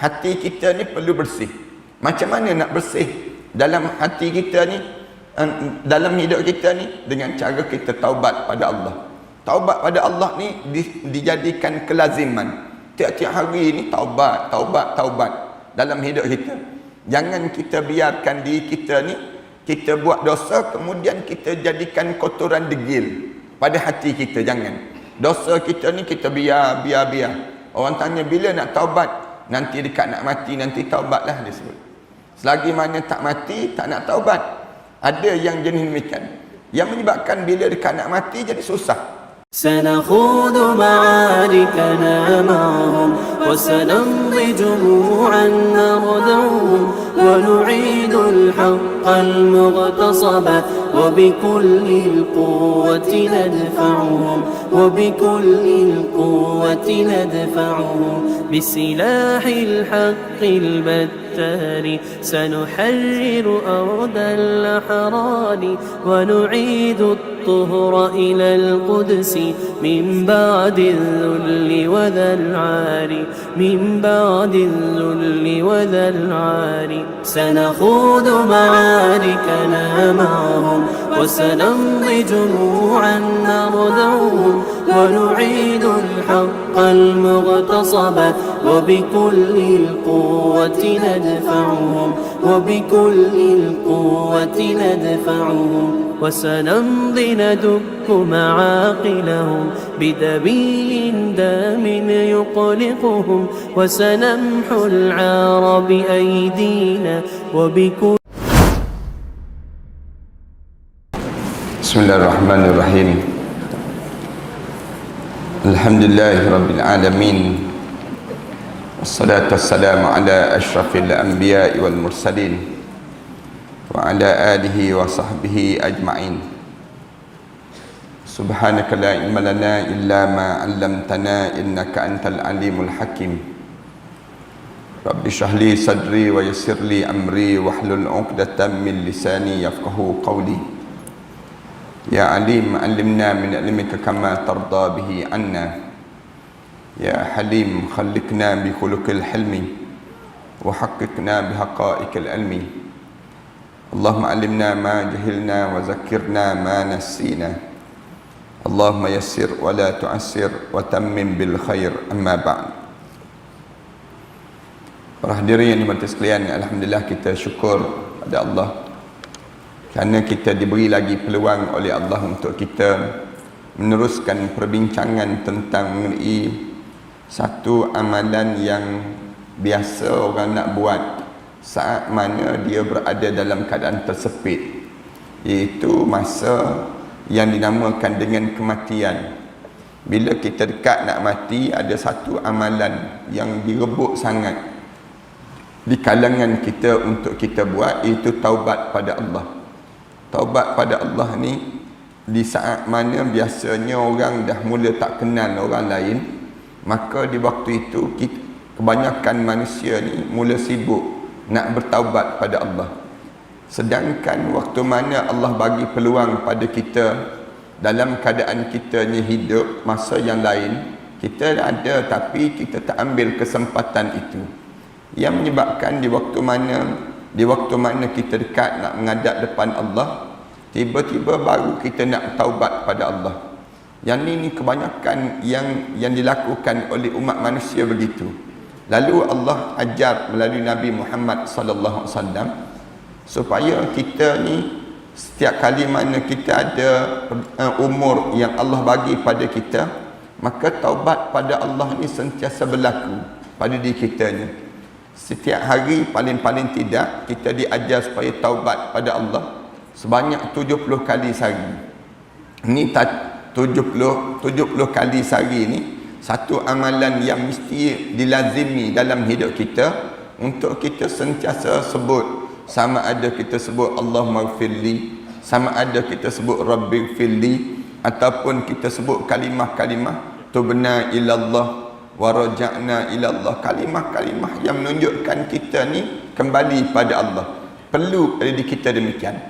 hati kita ni perlu bersih. Macam mana nak bersih dalam hati kita ni, dalam hidup kita ni? Dengan cara kita taubat pada Allah. Taubat pada Allah ni dijadikan kelaziman. Tiap-tiap hari ni taubat dalam hidup kita. Jangan kita biarkan diri kita ni, kita buat dosa kemudian kita jadikan kotoran degil pada hati kita. Jangan. Dosa kita ni kita biar. Orang tanya bila nak taubat? Nanti dekat nak mati, nanti taubatlah dia sebut. Selagi mana tak mati, tak nak taubat. Ada yang jenis demikian, yang menyebabkan bila dekat nak mati jadi susah. سنخوض معاركنا معهم وسنمضي جموعا نردعهم ونعيد الحق المغتصب وبكل القوة ندفعهم بسلاح الحق البتار سنحرر أرض الأحرار ونعيد الطهر إلى القدس من بعد الذل وذا العار سنخوض معاركنا معهم وسنمضي جموعا نردعهم ونعيد الحق المغتصب وبكل القوة ندفعهم وسنمضي ندك معاقلهم بدبيل دام يقلقهم وسنمحو العار بأيدينا وبكل. بسم الله الرحمن الرحيم. الحمد لله رب العالمين، والصلاة والسلام على أشرف الأنبياء والمرسلين وعلى آله وصحبه أجمعين. سبحانك لا علم لنا إلا ما علمتنا إنك أنت العليم الحكيم. رب اشرح لي صدري ويسر لي أمري واحلل عقدة من لساني يفقهوا قولي. يا عليم علمنا من علمك كما ترضى به عنا. يا حليم خلقنا بخلق الحلم وحققنا بحقائق العلم. اللهم علمنا ما جهلنا وذكرنا ما نسينا. اللهم يسر ولا تعسر وتمم بالخير. أما بعد. Para hadirin yang dimuliakan sekalian, alhamdulillah kita syukur pada Allah kerana kita diberi lagi peluang oleh Allah untuk kita meneruskan perbincangan tentang mengenai satu amalan yang biasa orang nak buat saat mana dia berada dalam keadaan tersepit, iaitu masa yang dinamakan dengan kematian. Bila kita dekat nak mati, ada satu amalan yang direbut sangat di kalangan kita untuk kita buat, iaitu taubat pada Allah. Taubat pada Allah ni di saat mana biasanya orang dah mula tak kenal orang lain, maka di waktu itu kebanyakan manusia ni mula sibuk nak bertaubat pada Allah. Sedangkan waktu mana Allah bagi peluang pada kita dalam keadaan kita ni hidup, masa yang lain kita ada tapi kita tak ambil kesempatan itu, yang menyebabkan di waktu mana kita dekat nak menghadap depan Allah, tiba-tiba baru kita nak taubat pada Allah. Yang ini kebanyakan yang dilakukan oleh umat manusia begitu. Lalu Allah ajar melalui Nabi Muhammad sallallahu alaihi wasallam supaya kita ni setiap kali mana kita ada umur yang Allah bagi pada kita, maka taubat pada Allah ni sentiasa berlaku pada diri kita ni. Setiap hari paling-paling tidak kita diajar supaya taubat pada Allah sebanyak 70 kali sehari. Ini 70 kali sehari ni satu amalan yang mesti dilazimi dalam hidup kita, untuk kita sentiasa sebut, sama ada kita sebut Allahumma ghfirli, sama ada kita sebut Rabbighfirli, ataupun kita sebut kalimah-kalimah tubna ilallah wa raja'na ilallah, kalimah-kalimah yang menunjukkan kita ni kembali pada Allah. Perlu pada diri kita demikian.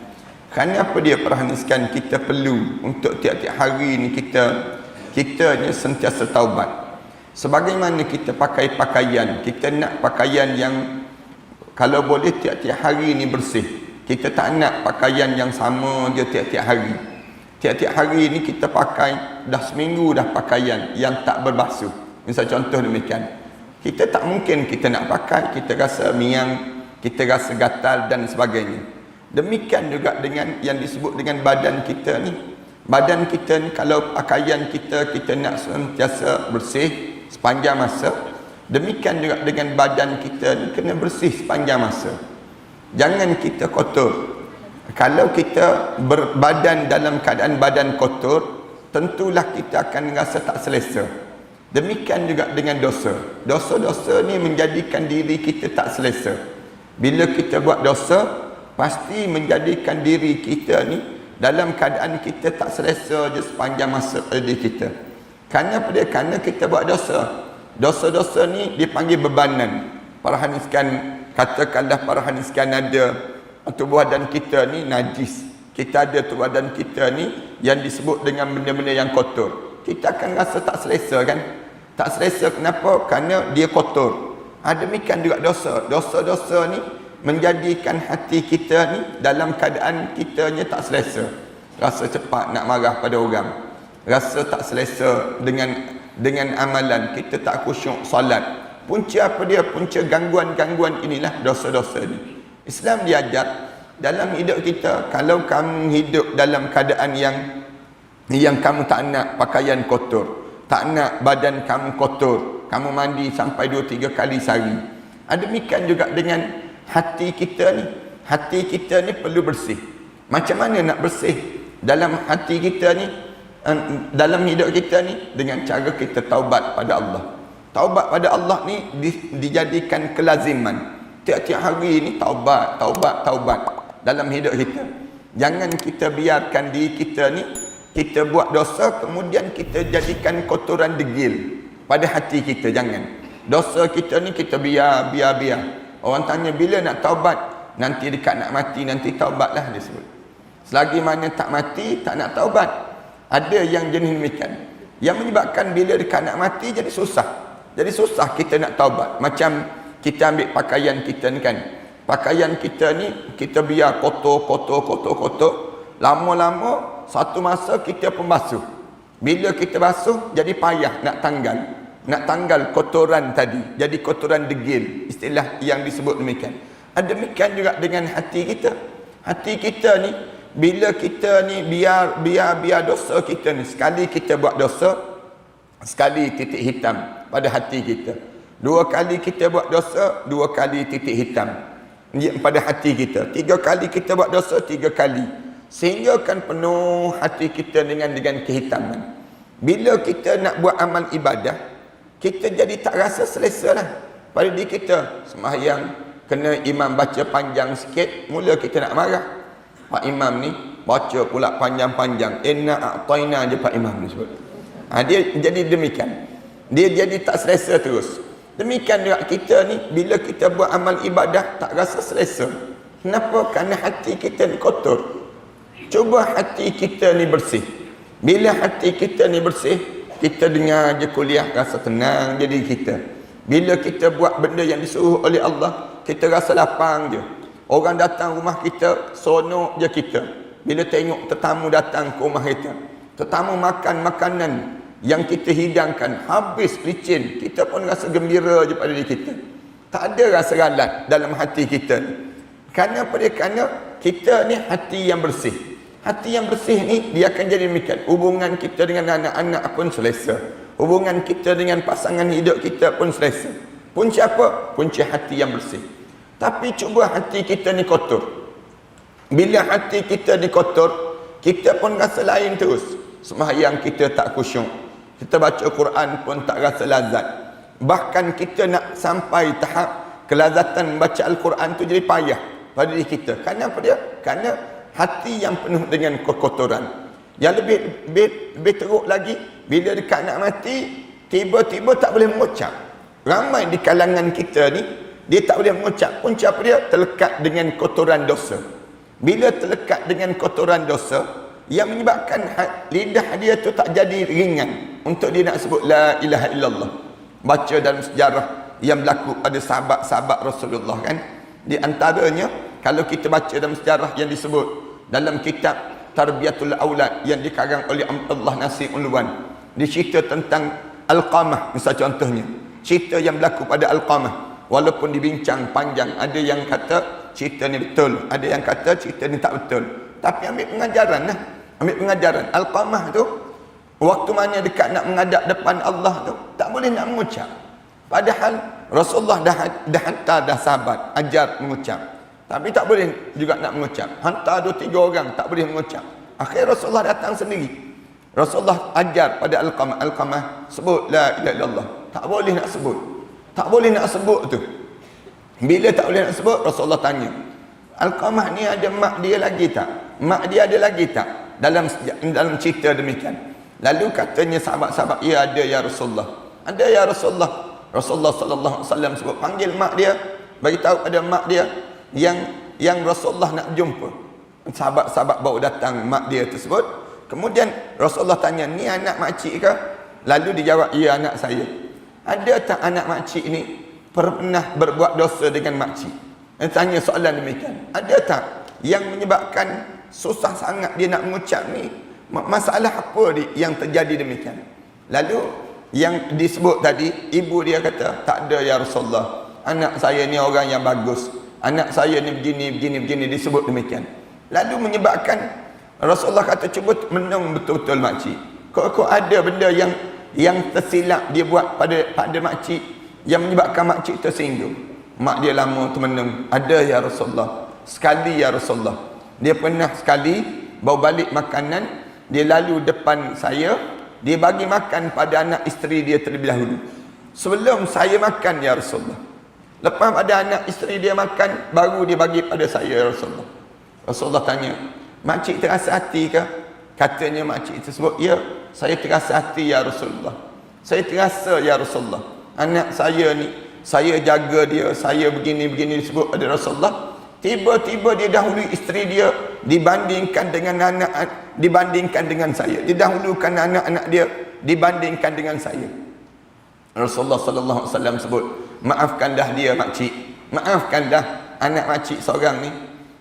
Kerana apa dia perhaniskan kita perlu untuk tiap-tiap hari ni kita ni sentiasa taubat. Sebagaimana kita pakai pakaian, kita nak pakaian yang kalau boleh tiap-tiap hari ni bersih. Kita tak nak pakaian yang sama je tiap-tiap hari. Tiap-tiap hari ni kita pakai dah seminggu dah pakaian yang tak berbasuh. Misal contoh demikian. Kita tak mungkin kita nak pakai, kita rasa miang, kita rasa gatal dan sebagainya. Demikian juga dengan yang disebut dengan badan kita ni. Badan kita ni kalau pakaian kita nak sentiasa bersih sepanjang masa. Demikian juga dengan badan kita ni kena bersih sepanjang masa. Jangan kita kotor. Kalau kita berbadan dalam keadaan badan kotor, tentulah kita akan rasa tak selesa. Demikian juga dengan dosa. Dosa-dosa ni menjadikan diri kita tak selesa. Bila kita buat dosa, pasti menjadikan diri kita ni dalam keadaan kita tak selesa je sepanjang masa diri kita. Kerana apa dia? Kerana kita buat dosa. Dosa-dosa ni dipanggil bebanan. Para hadiskan, katakanlah para hadiskan ada tubuh badan kita ni najis. Kita ada tubuh badan kita ni yang disebut dengan benda-benda yang kotor. Kita akan rasa tak selesa kan? Tak selesa kenapa? Kerana dia kotor. Demikian juga dosa. Dosa-dosa ni menjadikan hati kita ni dalam keadaan kitanya tak selesa. Rasa cepat nak marah pada orang. Rasa tak selesa dengan amalan. Kita tak khusyuk solat. Punca apa dia? Punca gangguan-gangguan inilah dosa-dosa ni. Islam diajar dalam hidup kita, kalau kamu hidup dalam keadaan yang kamu tak nak pakaian kotor, tak nak badan kamu kotor, kamu mandi sampai 2-3 kali sehari. Demikian juga dengan hati kita ni. Hati kita ni perlu bersih. Macam mana nak bersih dalam hati kita ni, dalam hidup kita ni? Dengan cara kita taubat pada Allah. Taubat pada Allah ni dijadikan kelaziman. Tiap-tiap hari ni taubat dalam hidup kita. Jangan kita biarkan diri kita ni, kita buat dosa kemudian kita jadikan kotoran degil pada hati kita. Jangan. Dosa kita ni kita biar. Orang tanya bila nak taubat? Nanti dekat nak mati, nanti taubatlah dia sebut. Selagi mana tak mati, tak nak taubat. Ada yang jenis demikian. Yang menyebabkan bila dekat nak mati jadi susah. Jadi susah kita nak taubat. Macam kita ambil pakaian kita ni kan. Pakaian kita ni kita biar kotor. Lama-lama satu masa kita pun basuh. Bila kita basuh jadi payah nak tanggal kotoran tadi. Jadi kotoran degil. Istilah yang disebut demikian. Demikian juga dengan hati kita. Hati kita ni bila kita ni biar dosa kita ni. Sekali kita buat dosa, sekali titik hitam pada hati kita. 2 kali kita buat dosa, 2 kali titik hitam pada hati kita. 3 kali kita buat dosa, 3 kali. Sehingga kan penuh hati kita dengan kehitaman. Bila kita nak buat amal ibadah, kita jadi tak rasa selesa lah pada diri kita. Sembahyang kena imam baca panjang sikit, mula kita nak marah. Pak imam ni baca pula panjang-panjang. Inna a'tayna je Pak imam ni sebut. Dia jadi demikian. Dia jadi tak selesa terus. Demikian juga kita ni, bila kita buat amal ibadah tak rasa selesa. Kenapa? Kerana hati kita ni kotor. Cuba hati kita ni bersih. Bila hati kita ni bersih, kita dengar je kuliah rasa tenang jadi kita. Bila kita buat benda yang disuruh oleh Allah, kita rasa lapang je. Orang datang rumah kita, seronok je kita. Bila tengok tetamu datang ke rumah kita, tetamu makan makanan yang kita hidangkan habis licin, kita pun rasa gembira je pada diri kita. Tak ada rasa ralat dalam hati kita ni. Kerana apa dia? Kerana kita ni hati yang bersih. Hati yang bersih ni dia akan jadi demikian. Hubungan kita dengan anak-anak pun selesa. Hubungan kita dengan pasangan hidup kita pun selesa. Punca apa? Punca hati yang bersih. Tapi cuba hati kita ni kotor. Bila hati kita ni kotor, kita pun rasa lain terus. Sembahyang kita tak khusyuk. Kita baca Quran pun tak rasa lazat. Bahkan kita nak sampai tahap kelazatan baca Al-Quran tu jadi payah pada diri kita. Kerana apa dia? Kerana hati yang penuh dengan kekotoran. Yang lebih teruk lagi, bila dekat nak mati, tiba-tiba tak boleh mengucap. Ramai di kalangan kita ni, dia tak boleh mengucap. Punca apa dia? Terlekat dengan kotoran dosa. Bila terlekat dengan kotoran dosa, yang menyebabkan lidah dia tu tak jadi ringan untuk dia nak sebut la ilaha illallah. baca dalam sejarah yang berlaku pada sahabat-sahabat Rasulullah kan. Di antaranya kalau kita baca dalam sejarah yang disebut dalam kitab Tarbiyatul Aulad yang dikarang oleh Allah Nasir Unluan, dicerita tentang Alqamah misal contohnya, cerita yang berlaku pada Alqamah. Walaupun dibincang panjang, ada yang kata cerita ni betul, ada yang kata cerita ni tak betul, tapi ambil pengajaran lah, ambil pengajaran. Alqamah tu waktu mana dekat nak menghadap depan Allah tu tak boleh nak mengucap, padahal Rasulullah dah hantar dah sahabat ajar mengucap, tapi tak boleh juga nak mengucap. Hantar 2-3 orang tak boleh mengucap. Akhir Rasulullah datang sendiri. Rasulullah ajar pada Alqamah sebut la ilaha illallah. Tak boleh nak sebut. Tak boleh nak sebut tu. Bila tak boleh nak sebut, Rasulullah tanya, Alqamah ni ada mak dia lagi tak? Mak dia ada lagi tak? Dalam cerita demikian. Lalu katanya sahabat-sahabat, ya ada ya Rasulullah. Ada ya Rasulullah. Rasulullah sallallahu alaihi wasallam sebut panggil mak dia, bagi tahu pada mak dia yang Rasulullah nak jumpa. Sahabat-sahabat baru datang mak dia tersebut. Kemudian Rasulullah tanya, ni anak makcik ke? Lalu dijawab, ya anak saya. Ada tak anak makcik ni pernah berbuat dosa dengan makcik? Tanya soalan demikian. Ada tak yang menyebabkan susah sangat dia nak mengucap ni? Masalah apa yang terjadi demikian? Lalu yang disebut tadi, ibu dia kata, tak ada ya Rasulullah. Anak saya ni orang yang bagus. Anak saya ni begini, disebut demikian. Lalu menyebabkan Rasulullah kata, cuba menung betul-betul makcik. Kok ada benda yang tersilap dia buat pada makcik yang menyebabkan makcik tersinggung. Mak dia lama termenung. Ada ya Rasulullah. Sekali ya Rasulullah. Dia pernah sekali bawa balik makanan, dia lalu depan saya, dia bagi makan pada anak isteri dia terlebih dahulu. Sebelum saya makan ya Rasulullah. Lepas pada anak isteri dia makan, baru dia bagi pada saya ya Rasulullah. Rasulullah tanya, makcik terasa hati ke? Katanya makcik tersebut, ya, saya terasa hati ya Rasulullah. Saya terasa ya Rasulullah. Anak saya ni, saya jaga dia, saya begini disebut pada Rasulullah. Tiba-tiba dia dahului isteri dia dibandingkan dengan saya. Didahulukan anak-anak dia dibandingkan dengan saya. Rasulullah sallallahu alaihi wasallam sebut, maafkanlah dia makcik. Maafkanlah anak makcik seorang ni.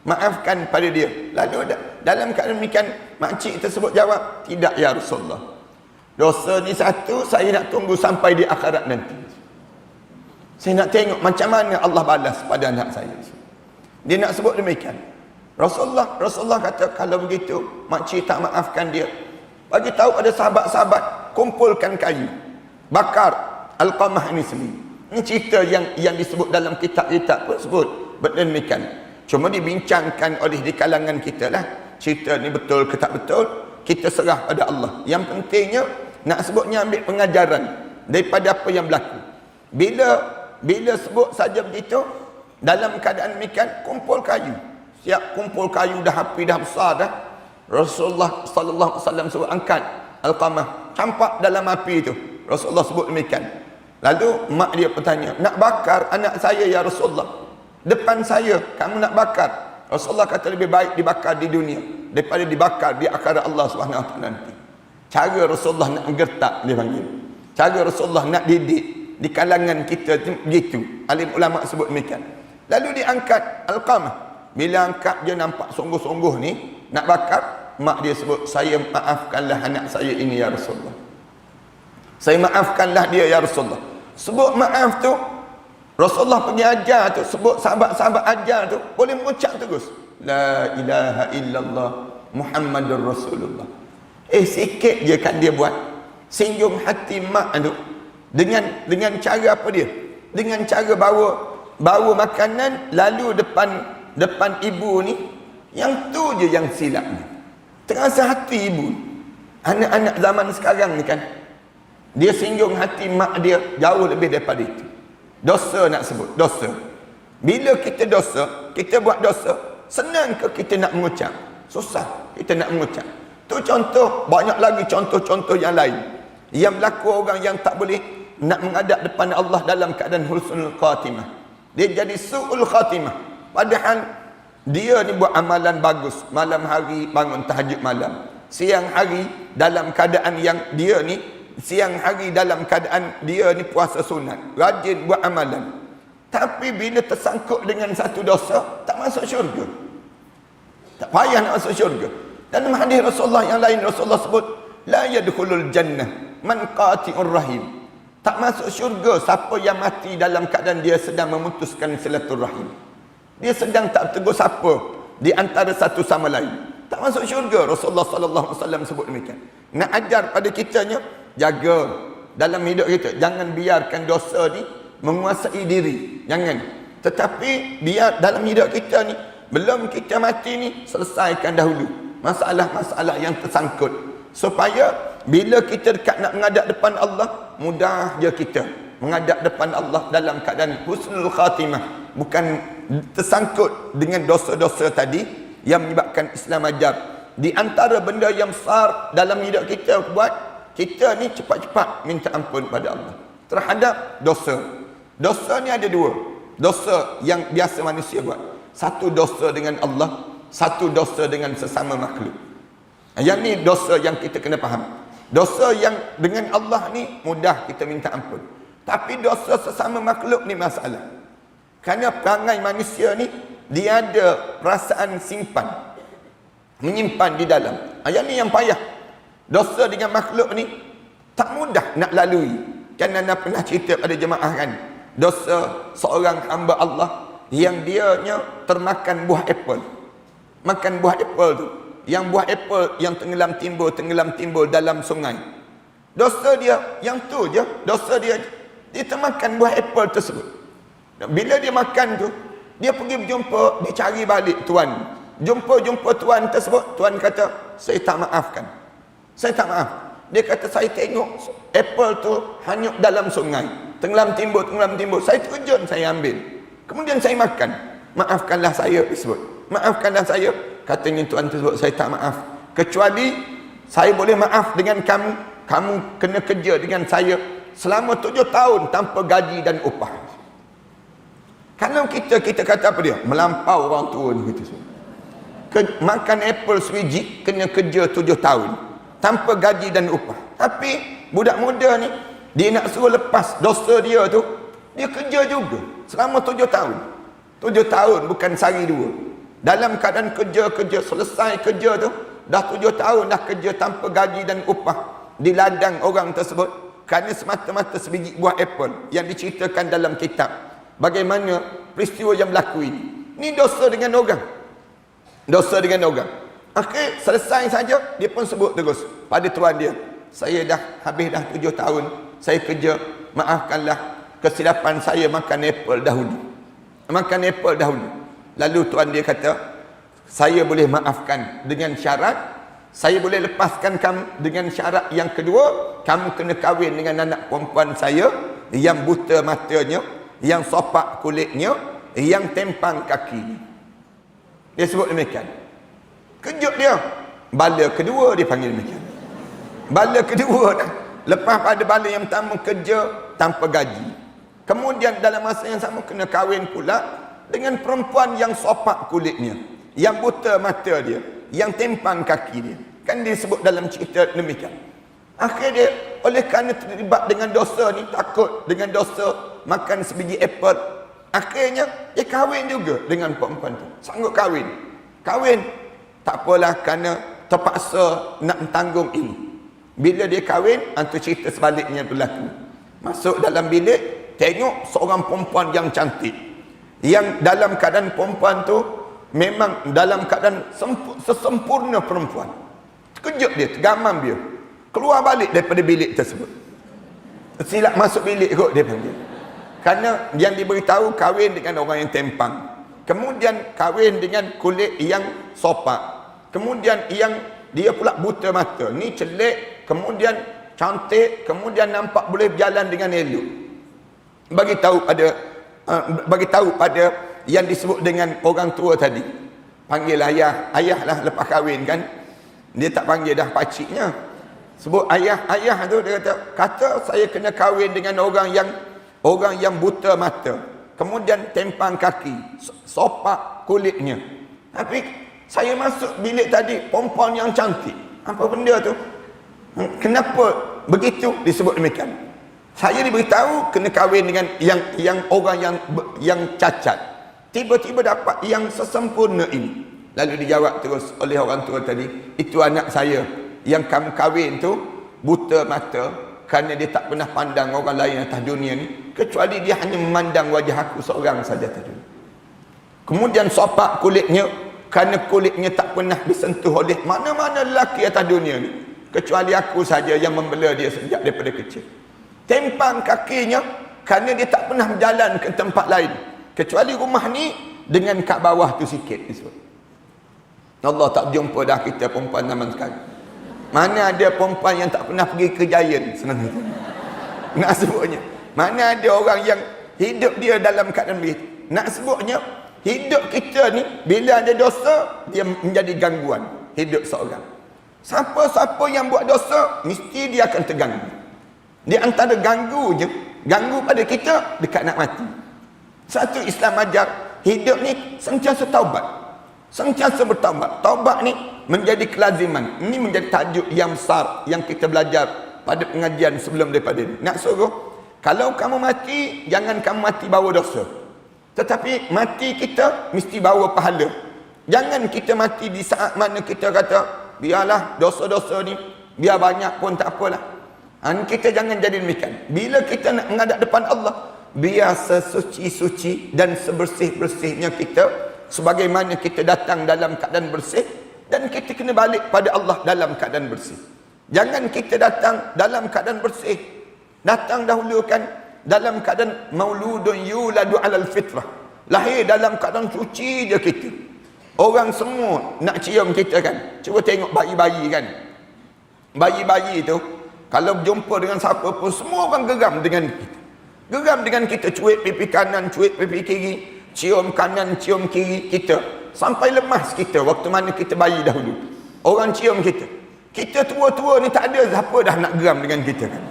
Maafkan pada dia. Lalu dalam keadaan demikian, makcik tersebut jawab, tidak ya Rasulullah. Dosa ni satu, saya nak tunggu sampai di akhirat nanti. Saya nak tengok macam mana Allah balas pada anak saya. Dia nak sebut demikian. Rasulullah kata, kalau begitu makcik tak maafkan dia, bagi tahu pada sahabat-sahabat, kumpulkan kayu, bakar Alqamah ini sendiri. Ini cerita yang disebut dalam kitab-kitab tersebut. Berdemikian. Cuma dibincangkan oleh di kalangan kita lah. Cerita ni betul ke tak betul, kita serah pada Allah. Yang pentingnya nak sebutnya ambil pengajaran daripada apa yang berlaku. Bila sebut saja begitu, dalam keadaan demikian, kumpul kayu. Siap kumpul kayu, dah api dah besar dah. Rasulullah sallallahu alaihi wasallam suruh angkat Alqamah, campak dalam api itu. Rasulullah sebut demikian. Lalu mak dia bertanya, nak bakar anak saya ya Rasulullah? Depan saya kamu nak bakar? Rasulullah kata, lebih baik dibakar di dunia daripada dibakar di akhirat Allah Subhanahu wa taala nanti. Cara Rasulullah nak gertak, dia panggil. Cara Rasulullah nak didik di kalangan kita begitu. Alim ulama sebut demikian. Lalu diangkat Alqamah. Bila angkat, dia nampak sungguh-sungguh ni nak bakar. Mak dia sebut, saya maafkanlah anak saya ini ya Rasulullah. Saya maafkanlah dia ya Rasulullah. Sebut maaf tu, Rasulullah pergi ajar tu, sebut sahabat-sahabat ajar tu, boleh mengucap terus, la ilaha illallah Muhammadur Rasulullah. Sikit je kan dia buat, singgung hati mak tu. Dengan cara apa dia? Dengan cara bawa makanan lalu depan ibu ni. Yang tu je yang silap ni. Terasa hati ibu. Anak-anak zaman sekarang ni kan, dia singgung hati mak dia jauh lebih daripada itu. Dosa nak sebut, dosa. Bila kita dosa, kita buat dosa, senang ke kita nak mengucap? Susah kita nak mengucap. Tu contoh, banyak lagi contoh-contoh yang lain. Yang berlaku orang yang tak boleh nak menghadap depan Allah dalam keadaan husnul khatimah. Dia jadi su'ul khatimah. Padahal dia ni buat amalan bagus. Malam hari bangun tahajud malam. Siang hari dalam keadaan yang dia ni siang hari dalam keadaan dia ni puasa sunat, rajin buat amalan. Tapi bila tersangkut dengan satu dosa, tak masuk syurga. Tak payah nak masuk syurga. Dalam hadis Rasulullah yang lain, Rasulullah sebut, la yadkhulul jannah man qati'ur rahim. Tak masuk syurga siapa yang mati dalam keadaan dia sedang memutuskan silaturahim. Dia sedang tak tegur siapa di antara satu sama lain. Tak masuk syurga. Rasulullah sallallahu alaihi wasallam sebut demikian. Nak ajar pada kitanya, jaga dalam hidup kita. Jangan biarkan dosa ni menguasai diri. Jangan. Tetapi biar dalam hidup kita ni, belum kita mati ni, selesaikan dahulu masalah-masalah yang tersangkut. Supaya bila kita dekat nak menghadap depan Allah, mudah je kita menghadap depan Allah dalam keadaan husnul khatimah. Bukan tersangkut dengan dosa-dosa tadi yang menyebabkan Islam ajar. Di antara benda yang besar dalam hidup kita buat, kita ni cepat-cepat minta ampun pada Allah terhadap dosa. Dosa ni ada dua. Dosa yang biasa manusia buat. Satu dosa dengan Allah, satu dosa dengan sesama makhluk. Yang ni dosa yang kita kena faham. Dosa yang dengan Allah ni mudah kita minta ampun. Tapi dosa sesama makhluk ni masalah. Kerana perangai manusia ni, dia ada perasaan simpan, menyimpan di dalam. Yang ni yang payah. Dosa dengan makhluk ni tak mudah nak lalui. Kan anda pernah cerita pada jemaah kan, dosa seorang hamba Allah yang dianya termakan buah apple. Makan buah apple tu, yang buah apple yang tenggelam timbul dalam sungai. Dosa dia yang tu je, dosa dia termakan buah apple tersebut. Bila dia makan tu, dia pergi berjumpa, dia cari balik tuan. Jumpa tuan tersebut, tuan kata, saya tak maafkan. Saya tak maaf. Dia kata, saya tengok apple tu hanyut dalam sungai. Tenggelam timbul. Saya terjun, saya ambil. Kemudian saya makan. Maafkanlah saya, disebut. Maafkanlah saya. Katanya tuan tersebut, saya tak maaf. Kecuali saya boleh maaf dengan kamu. Kamu kena kerja dengan saya selama 7 tahun tanpa gaji dan upah. Kalau kita kata apa dia? Melampau orang tua ni kita semua. Makan apple sebiji kena kerja 7 tahun tanpa gaji dan upah. Tapi budak muda ni, dia nak suruh lepas dosa dia tu, dia kerja juga selama 7 tahun. 7 tahun bukan sehari dua. Dalam keadaan kerja, selesai kerja tu, dah 7 tahun dah kerja tanpa gaji dan upah di ladang orang tersebut, kerana semata-mata sebiji buah apple yang diceritakan dalam kitab. Bagaimana peristiwa yang berlaku ini. Ini dosa dengan orang. Dosa dengan orang. Akhir selesai saja, dia pun sebut terus pada tuan dia, saya dah habis dah 7 tahun saya kerja, maafkanlah kesilapan saya makan apple dahulu. Makan apple dahulu. Lalu tuan dia kata, saya boleh maafkan dengan syarat, saya boleh lepaskan kamu dengan syarat yang kedua, kamu kena kahwin dengan anak perempuan saya yang buta matanya, yang sopak kulitnya, yang tempang kakinya. Dia sebut demikian. Kejut dia. Bala kedua dia panggil demikian. Bala kedua dah. Lepas pada bala yang pertama kerja tanpa gaji. Kemudian dalam masa yang sama kena kahwin pula dengan perempuan yang sopak kulitnya, yang buta mata dia, yang tempang kaki dia. Kan dia sebut dalam cerita demikian. Akhirnya dia, oleh kerana terlibat dengan dosa ni, takut dengan dosa makan sebiji apple, akhirnya dia kahwin juga dengan perempuan tu. Sanggup kahwin. Tak apalah, kerana terpaksa nak tanggung ini. Bila dia kahwin, itu cerita sebaliknya berlaku. Masuk dalam bilik, tengok seorang perempuan yang cantik, yang dalam keadaan perempuan tu memang dalam keadaan sesempurna perempuan. Terkejut dia, tergamam dia. Keluar balik daripada bilik tersebut. Silap masuk bilik kot dia panggil. Kerana yang diberitahu kahwin dengan orang yang tempang. Kemudian kahwin dengan kulit yang sopak. Kemudian yang dia pula buta mata. Ni celik, kemudian cantik, kemudian nampak boleh berjalan dengan elok. Bagi tahu pada yang disebut dengan orang tua tadi. Panggil ayah lah lepas kahwin kan. Dia tak panggil dah pakciknya. Sebut ayah tu, dia kata saya kena kahwin dengan orang yang buta mata, kemudian tempang kaki, sopak kulitnya. Tapi saya masuk bilik tadi, perempuan yang cantik. Apa benda tu? Kenapa begitu disebut demikian. Saya diberitahu kena kahwin dengan yang orang yang cacat. Tiba-tiba dapat yang sesempurna ini. Lalu dijawab terus oleh orang tua tadi, itu anak saya yang kamu kahwin tu buta mata kerana dia tak pernah pandang orang lain atas dunia ni, kecuali dia hanya memandang wajah aku seorang saja atas dunia. Kemudian sopak kulitnya, kerana kulitnya tak pernah disentuh oleh mana-mana lelaki atas dunia ni, kecuali aku saja yang membela dia sejak daripada kecil. Tempang kakinya, kerana dia tak pernah berjalan ke tempat lain, kecuali rumah ni dengan kat bawah tu sikit disebut. Allah tak jumpa dah kita perempuan zaman sekarang. Mana ada perempuan yang tak pernah pergi ke Giant, senang itu. Nak sebutnya, mana ada orang yang hidup dia dalam keadaan begitu. Nak sebutnya, hidup kita ni bila ada dosa, dia menjadi gangguan hidup seorang. Siapa-siapa yang buat dosa, mesti dia akan terganggu. Di antara ganggu pada kita dekat nak mati. Satu, Islam ajar hidup ni sentiasa taubat, sentiasa bertaubat. Taubat ni menjadi kelaziman. Ini menjadi tajuk yang besar yang kita belajar pada pengajian sebelum daripada ini. Nak suruh, kalau kamu mati, jangan kamu mati bawa dosa, tetapi mati kita mesti bawa pahala. Jangan kita mati di saat mana kita kata, biarlah dosa-dosa ni, biar banyak pun tak apalah. Kita jangan jadi demikian. Bila kita nak menghadap depan Allah, biar sesuci-suci dan sebersih-bersihnya kita, sebagaimana kita datang dalam keadaan bersih, dan kita kena balik pada Allah dalam keadaan bersih. Jangan kita datang dalam keadaan bersih, datang dahulu kan dalam keadaan mauludun yuladu alal fitrah, lahir dalam keadaan suci je kita. Orang semua nak cium kita kan. Cuba tengok bayi-bayi kan. Bayi-bayi tu kalau berjumpa dengan siapa pun, semua orang geram dengan kita. Geram dengan kita, cuik pipi kanan, cuik pipi kiri, cium kanan, cium kiri kita, sampai lemas kita waktu mana kita bayi dahulu. Orang cium kita. Kita tua-tua ni tak ada siapa dah nak geram dengan kita kan.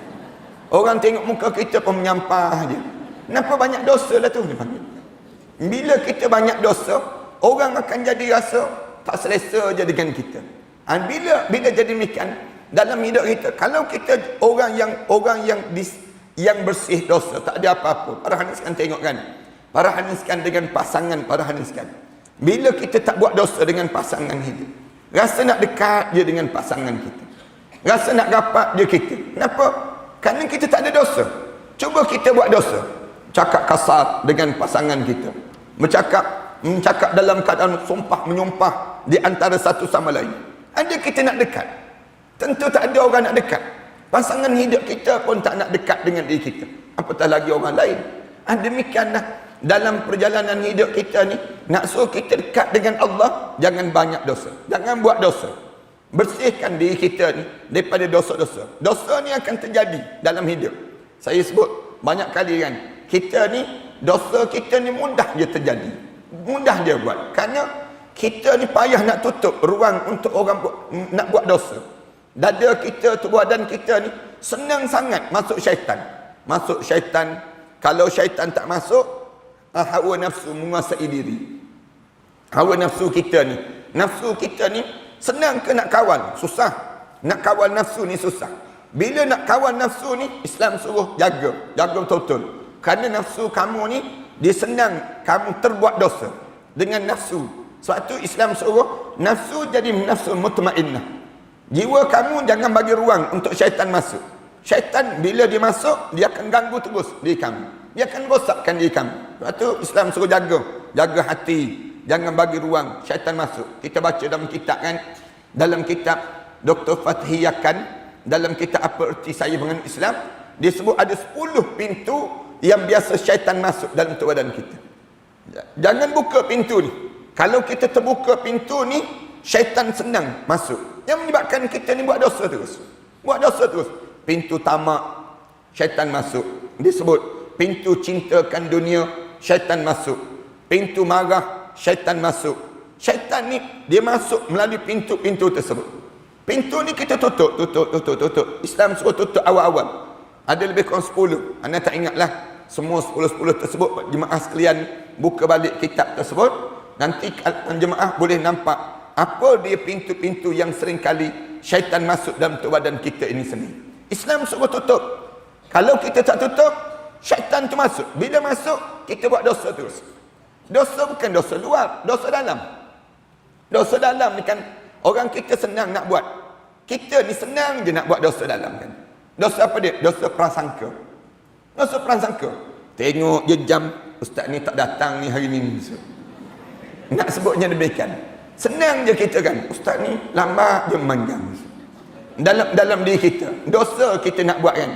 Orang tengok muka kita pun menyampah je. Kenapa banyak dosa lah tu dia panggil. Bila kita banyak dosa, orang akan jadi rasa tak selesa je dengan kita. Bila jadi demikian dalam hidup kita, kalau kita orang yang bersih dosa, tak ada apa-apa. Para haniskan tengok kan. Para haniskan dengan pasangan para haniskan. Bila kita tak buat dosa dengan pasangan hidup, rasa nak dekat je dengan pasangan kita, rasa nak rapat je kita. Kenapa? Kerana kita tak ada dosa. Cuba kita buat dosa, cakap kasar dengan pasangan kita, mencakap dalam keadaan sumpah menyumpah di antara satu sama lain. Ada kita nak dekat? Tentu tak ada orang nak dekat. Pasangan hidup kita pun tak nak dekat dengan diri kita, apatah lagi orang lain. Demikianlah dalam perjalanan hidup kita ni, nak suruh kita dekat dengan Allah, jangan banyak dosa, jangan buat dosa. Bersihkan diri kita ni daripada dosa-dosa. Dosa ni akan terjadi dalam hidup. Saya sebut banyak kali kan, kita ni, dosa kita ni mudah je terjadi, mudah je buat. Kerana kita ni payah nak tutup ruang untuk orang nak buat dosa. Dada kita, tubuh badan kita ni senang sangat masuk syaitan. Masuk syaitan. Kalau syaitan tak masuk, hawa nafsu menguasai diri. Hawa nafsu kita ni senang ke nak kawal? Susah. Nak kawal nafsu ni susah. Bila nak kawal nafsu ni, Islam suruh jaga betul-betul. Kerana nafsu kamu ni, dia senang kamu terbuat dosa dengan nafsu. Sebab tu Islam suruh nafsu jadi nafsu mutmainnah. Jiwa kamu jangan bagi ruang untuk syaitan masuk. Syaitan bila dia masuk, dia akan ganggu terus diri kamu, dia akan rosakkan diri kamu. Sebab tu Islam suruh jaga hati, jangan bagi ruang syaitan masuk. Kita baca dalam kitab kan, dalam kitab Dr. Fathi Yakan, dalam kitab Apa Erti Saya Mengenal Islam, dia sebut ada 10 pintu yang biasa syaitan masuk dalam tubuh badan kita. Jangan buka pintu ni. Kalau kita terbuka pintu ni, syaitan senang masuk. Yang menyebabkan kita ni buat dosa terus. Pintu tamak, syaitan masuk. Dia sebut pintu cintakan dunia, syaitan masuk. Pintu marah, syaitan masuk. Syaitan ni dia masuk melalui pintu-pintu tersebut. Pintu ni kita tutup. Islam suruh tutup awal-awal. Ada lebih kurang 10. Anda tak ingatlah semua 10 tersebut. Jemaah sekalian buka balik kitab tersebut. Nanti jemaah boleh nampak apa dia pintu-pintu yang sering kali syaitan masuk dalam tubuh badan kita ini sendiri. Islam suruh tutup. Kalau kita tak tutup, syaitan tu masuk. Bila masuk, kita buat dosa terus. Dosa bukan dosa luar, dosa dalam. Dosa dalam ni kan orang kita senang nak buat. Kita ni senang je nak buat dosa dalam kan. Dosa apa dia? Dosa prasangka. Dosa prasangka. Tengok je jam, ustaz ni tak datang ni hari ni. Nak sebutnya demikian. Senang je kita kan. Ustaz ni lambat je memanjang. Dalam diri kita. Dosa kita nak buat kan.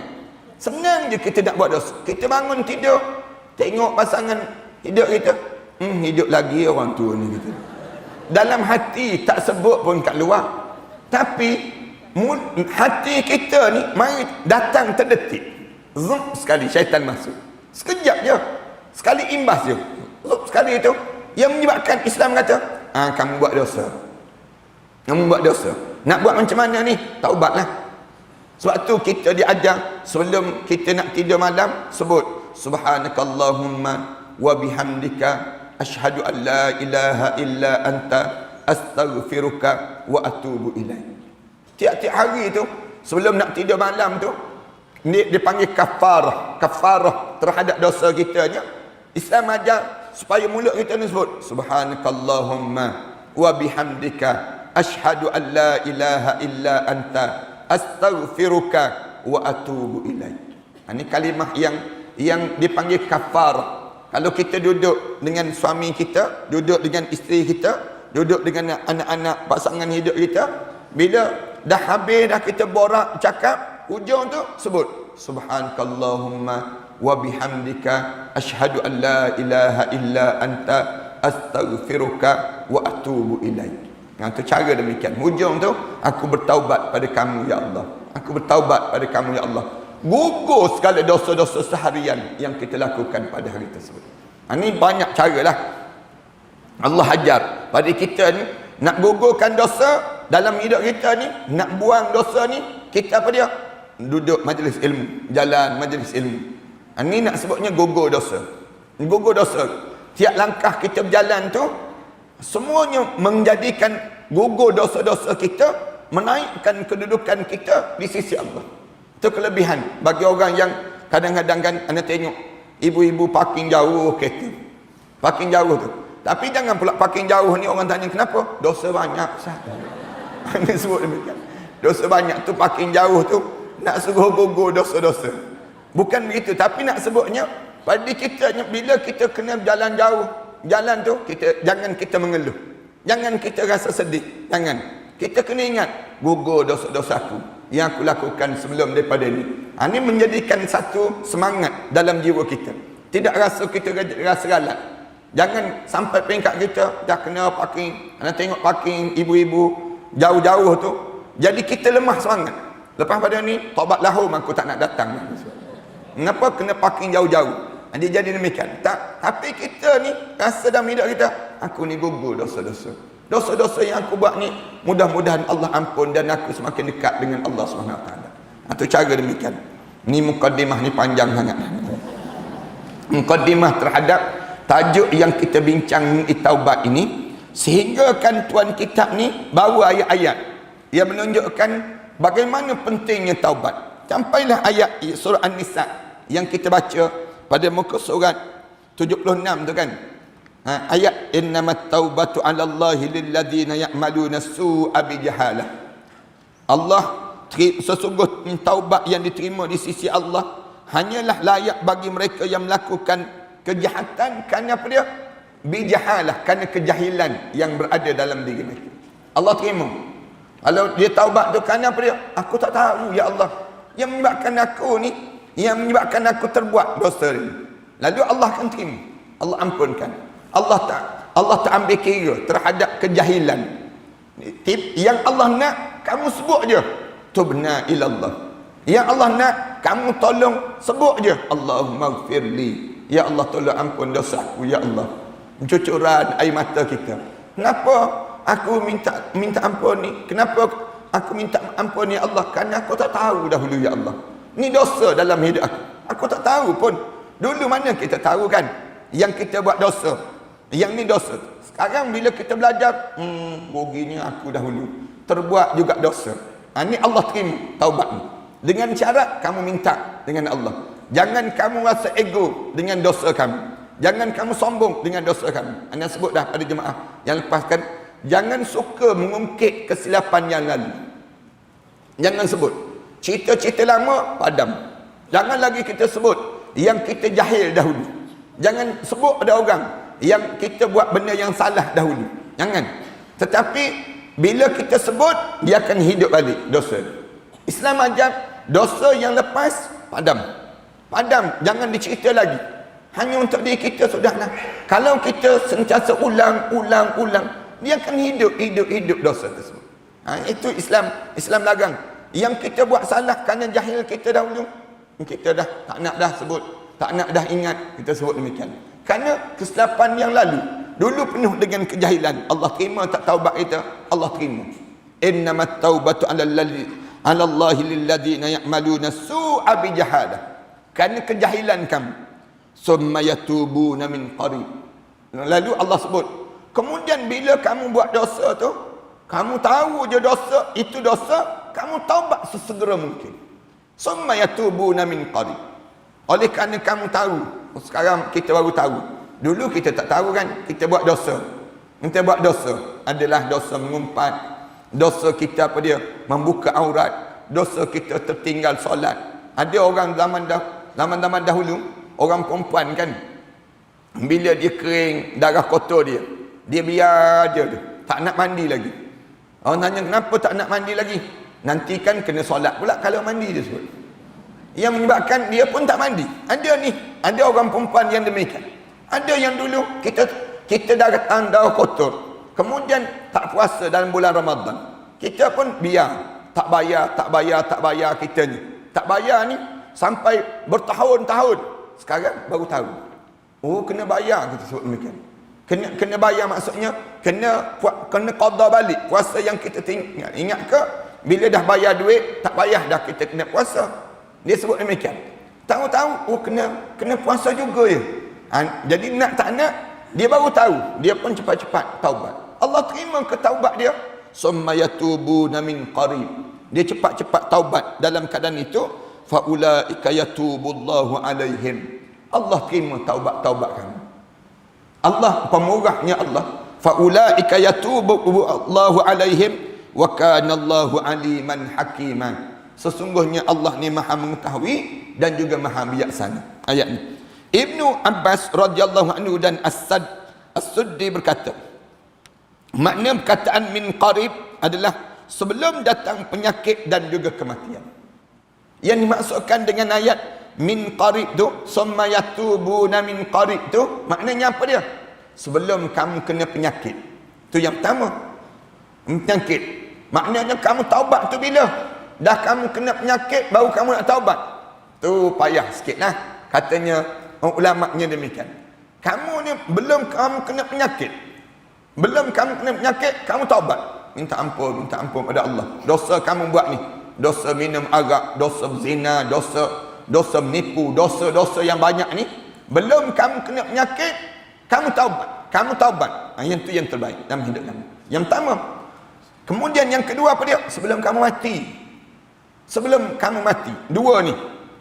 Senang je kita nak buat dosa. Kita bangun tidur. Tengok pasangan hidup kita. Hidup lagi orang tua ni kita. Dalam hati tak sebut pun kat luar. Tapi hati kita ni mari datang terdetik. Zup sekali syaitan masuk. Sekejap je. Sekali imbas je. Zup sekali itu. Yang menyebabkan Islam kata, kamu buat dosa. Kamu buat dosa. Nak buat macam mana ni? Taubatlah. Sebab tu kita diajar sebelum kita nak tidur malam sebut subhanakallahumma wa bihamdika asyhadu an la ilaha illa anta astaghfiruka wa atubu ilaik. Tiap-tiap hari tu sebelum nak tidur malam tu ni dipanggil kafarah terhadap dosa kita nya. Islam ajar supaya mulut kita ni sebut subhanakallahumma wa bihamdika asyhadu an la ilaha illa anta astaghfiruka wa atubu ilaik. Ini kalimah yang dipanggil kafarah. Kalau kita duduk dengan suami kita, duduk dengan isteri kita, duduk dengan anak-anak pasangan hidup kita, bila dah habis dah kita borak cakap, hujung tu sebut subhanakallahumma wa bihamdika asyhadu an la ilaha illa anta astaghfiruka wa atubu ilaik. Itu cara demikian. Hujung tu aku bertaubat pada kamu ya Allah. Aku bertaubat pada kamu ya Allah. Gugur segala dosa-dosa seharian yang kita lakukan pada hari tersebut. Ini banyak cara lah. Allah ajar pada kita ni nak gugurkan dosa dalam hidup kita ni, nak buang dosa ni, kita apa dia? Duduk majlis ilmu, jalan majlis ilmu. Ini nak sebutnya gugur dosa. Gugur dosa. Tiap langkah kita berjalan tu semuanya menjadikan gugur dosa-dosa kita, menaikkan kedudukan kita di sisi Allah. Itu kelebihan bagi orang yang kadang-kadang kan anda tengok ibu-ibu parking jauh kereta. Parking jauh tu. Tapi jangan pula parking jauh ni orang tanya kenapa? Dosa banyak Ustaz. Anda sebut demikian. Dosa banyak tu parking jauh tu nak suruh gugur dosa-dosa. Bukan begitu, tapi nak sebutnya pada kita bila kita kena berjalan jauh, jalan tu jangan kita mengeluh. Jangan kita rasa sedih. Jangan. Kita kena ingat gugur dosa-dosaku yang aku lakukan sebelum daripada ni. Ini menjadikan satu semangat dalam jiwa kita. Tidak rasa kita rasa galak. Jangan sampai peringkat kita dah kena parking. Anda tengok parking ibu-ibu jauh-jauh tu. Jadi kita lemah semangat. Lepas pada ni, taubat lahum aku tak nak datang. Kenapa kena parking jauh-jauh? Dia jadi demikian. Tak. Tapi kita ni rasa dalam hidup kita, aku ni gugur dosa-dosa. Dosa-dosa yang aku buat ni, mudah-mudahan Allah ampun dan aku semakin dekat dengan Allah SWT. Itu cara demikian. Ni mukaddimah ni panjang sangat. Mukaddimah terhadap tajuk yang kita bincang ni taubat ini, sehingga kan tuan kitab ni bawa ayat-ayat yang menunjukkan bagaimana pentingnya taubat. Sampailah ayat surah An-Nisa yang kita baca pada muka surat 76 tu kan. Ayat innamat taubatu 'ala Allahi lil ladzina ya'maluna su'a bi jahalah. Allah sesungguhnya taubat yang diterima di sisi Allah hanyalah layak bagi mereka yang melakukan kejahatan kerana apa dia? Bi jahalah, kerana kejahilan yang berada dalam diri mereka. Allah terima. Kalau dia taubat tu kerana apa dia? Aku tak tahu ya Allah. Yang menyebabkan aku ni, yang menyebabkan aku terbuat dosa ni. Lalu Allah akan terima. Allah ampunkan. Allah tak ambil kira terhadap kejahilan. Yang Allah nak kamu sebut je, tubna ilallah. Yang Allah nak kamu tolong sebut je, Allahumma ighfirli. Ya Allah tolong ampun dosaku ya Allah. Cucuran air mata kita. Kenapa aku minta ampun ni? Kenapa aku minta ampun ya Allah? Kerana aku tak tahu dahulu ya Allah. Ni dosa dalam hidup aku. Aku tak tahu pun. Dulu mana kita tahu kan yang kita buat dosa. Yang ni dosa. Sekarang bila kita belajar, ruginya aku dahulu terbuat juga dosa. Ini Allah terima taubat ni. Dengan syarat kamu minta dengan Allah. Jangan kamu rasa ego dengan dosa kamu. Jangan kamu sombong dengan dosa kamu. Anda sebut dah pada jemaah yang lepaskan. Jangan suka mengungkit kesilapan yang lalu. Jangan sebut. Cerita-cerita lama, padam. Jangan lagi kita sebut yang kita jahil dahulu. Jangan sebut pada orang yang kita buat benda yang salah dahulu. Jangan. Tetapi bila kita sebut, dia akan hidup balik dosa. Islam ajar dosa yang lepas, padam. Padam, jangan dicerita lagi. Hanya untuk diri kita sudahlah. Kalau kita sentiasa ulang, dia akan hidup dosa tersebut. Itu Islam larang. Yang kita buat salah kerana jahil kita dahulu, kita dah tak nak dah sebut, tak nak dah ingat, kita sebut demikian. Kerana kesilapan yang lalu, dulu penuh dengan kejahilan. Allah terima tak taubat kita? Allah terima. Innamat taubatu 'ala Allahi lilladheena ya'maluna su'a bi jahalah. Kerana kejahilan kamu. Summa yatubuna min qarib. Lalu Allah sebut, kemudian bila kamu buat dosa tu, kamu tahu je dosa, itu dosa, kamu taubat sesegera mungkin. Summa yatubuna min qarib. Oleh kerana kamu tahu, sekarang kita baru tahu. Dulu kita tak tahu kan, kita buat dosa. Kita buat dosa adalah dosa mengumpat, dosa kita apa dia? Membuka aurat, dosa kita tertinggal solat. Ada orang zaman dahulu, orang perempuan kan, bila dia kering, darah kotor dia biar je tu, tak nak mandi lagi. Orang tanya kenapa tak nak mandi lagi? Nanti kan kena solat pula kalau mandi dia sebut. Yang menyebabkan dia pun tak mandi. Ada orang perempuan yang demikian. Ada yang dulu kita darah kotor, kemudian tak puasa dalam bulan Ramadan. Kita pun biar, tak bayar kita ni. Tak bayar ni sampai bertahun-tahun. Sekarang baru tahu. Oh, kena bayar, kita sebut demikian. Kena bayar maksudnya kena qada balik puasa yang kita tinggal. Ingat ke bila dah bayar duit, tak payah dah kita kena puasa. Dia sebut demikian. Tahu-tahu kena puasa juga ya. Jadi nak tak nak, dia baru tahu, dia pun cepat-cepat taubat. Allah terima ke taubat dia. Summa yatubuna min qarib. Dia cepat-cepat taubat. Dalam keadaan itu, fa ulaika yatubullahu alaihim. Allah terima taubat kamu. Allah pemurahnya Allah. Fa ulaika yatubullahu alaihim wa kana Allahu aliman hakiman. Sesungguhnya Allah ni Maha mengetahui dan juga Maha bijaksana. Ayat ni. Ibnu Abbas radhiyallahu anhu dan As-Suddi berkata, makna perkataan min qarib adalah sebelum datang penyakit dan juga kematian. Yang dimaksudkan dengan ayat min qarib tu, summa yatubuna min qarib tu, maknanya apa dia? Sebelum kamu kena penyakit. Tu yang pertama. Penyakit. Maknanya kamu taubat tu bila? Dah kamu kena penyakit baru kamu nak taubat. Tu payah sikitlah. Katanya ulama'nya demikian. Kamu ni belum kamu kena penyakit. Kamu taubat. Minta ampun pada Allah. Dosa kamu buat ni. Dosa minum arak, dosa zina, dosa menipu, dosa yang banyak ni. Belum kamu kena penyakit, kamu taubat. Yang tu yang terbaik dalam hidup kamu. Yang pertama. Kemudian yang kedua apa dia? Sebelum kamu mati. Dua ni.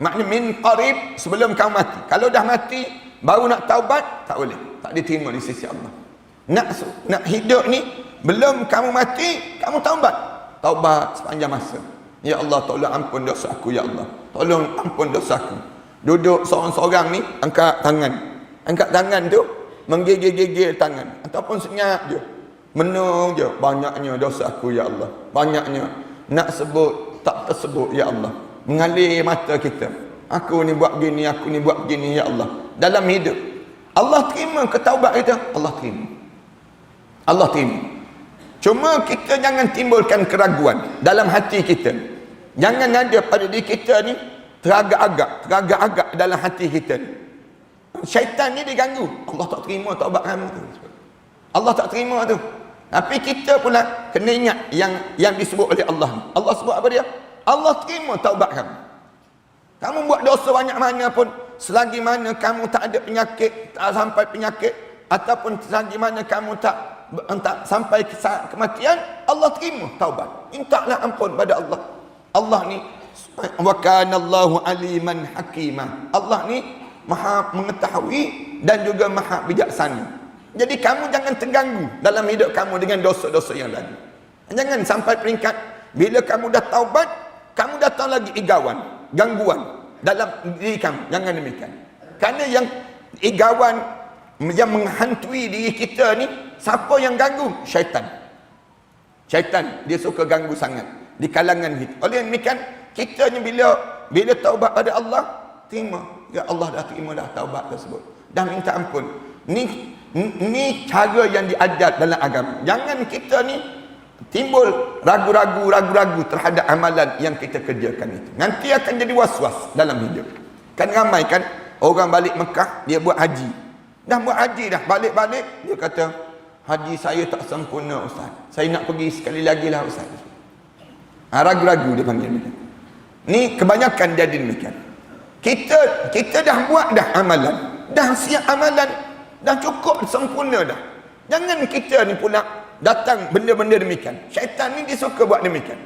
Makna min qarib, sebelum kamu mati. Kalau dah mati, baru nak taubat, tak boleh. Tak diterima di sisi Allah. Nak hidup ni, belum kamu mati, kamu taubat. Taubat sepanjang masa. Ya Allah, tolong ampun dosa aku, ya Allah. Tolong ampun dosa aku. Duduk seorang-seorang ni, angkat tangan tu, menggigil-gigil tangan. Ataupun senyap je. Menung je, banyaknya dosa aku, ya Allah. Banyaknya. Nak sebut, tak tersebut, ya Allah. Mengalir mata kita. Aku ni buat gini, ya Allah. Dalam hidup. Allah terima ke taubat kita? Allah terima. Cuma kita jangan timbulkan keraguan dalam hati kita. Jangan ada pada diri kita ni teragak-agak dalam hati kita ni. Syaitan ni diganggu. Allah tak terima taubat kamu tu. Allah tak terima tu. Tapi kita pula kena ingat yang disebut oleh Allah. Allah sebut apa dia? Allah terima taubat kamu. Kamu buat dosa banyak mana pun, selagi mana kamu tak ada penyakit, tak sampai penyakit, ataupun selagi mana kamu tak sampai ke saat kematian, Allah terima taubat. Mintalah ampun pada Allah. Allah ni Wa kana Allahu aliman hakimah. Allah ni maha mengetahui dan juga maha bijaksana. Jadi kamu jangan terganggu dalam hidup kamu dengan dosa-dosa yang lalu. Jangan sampai peringkat bila kamu dah taubat, kamu datang lagi igawan, gangguan dalam diri kamu. Jangan demikian. Kerana yang igawan yang menghantui diri kita ni, siapa yang ganggu? Syaitan. Syaitan dia suka ganggu sangat di kalangan kita. Oleh demikian, kita ni bila taubat pada Allah, terima. Ya Allah dah terima dah taubat tersebut. Dah minta ampun. Ni cara yang diajar dalam agama. Jangan kita ni timbul ragu-ragu terhadap amalan yang kita kerjakan itu. Nanti akan jadi was-was dalam hidup. Kan ramai kan orang balik Mekah, dia buat haji. Dah buat haji dah, balik-balik dia kata, haji saya tak sempurna Ustaz. Saya nak pergi sekali lagi lah Ustaz. Ragu-ragu dia panggil macam. Ni kebanyakan jadi demikian. Kita dah buat dah amalan, dah siap amalan, dah cukup sempurna dah. Jangan kita ni pula datang benda-benda demikian. Syaitan ni dia suka buat demikian.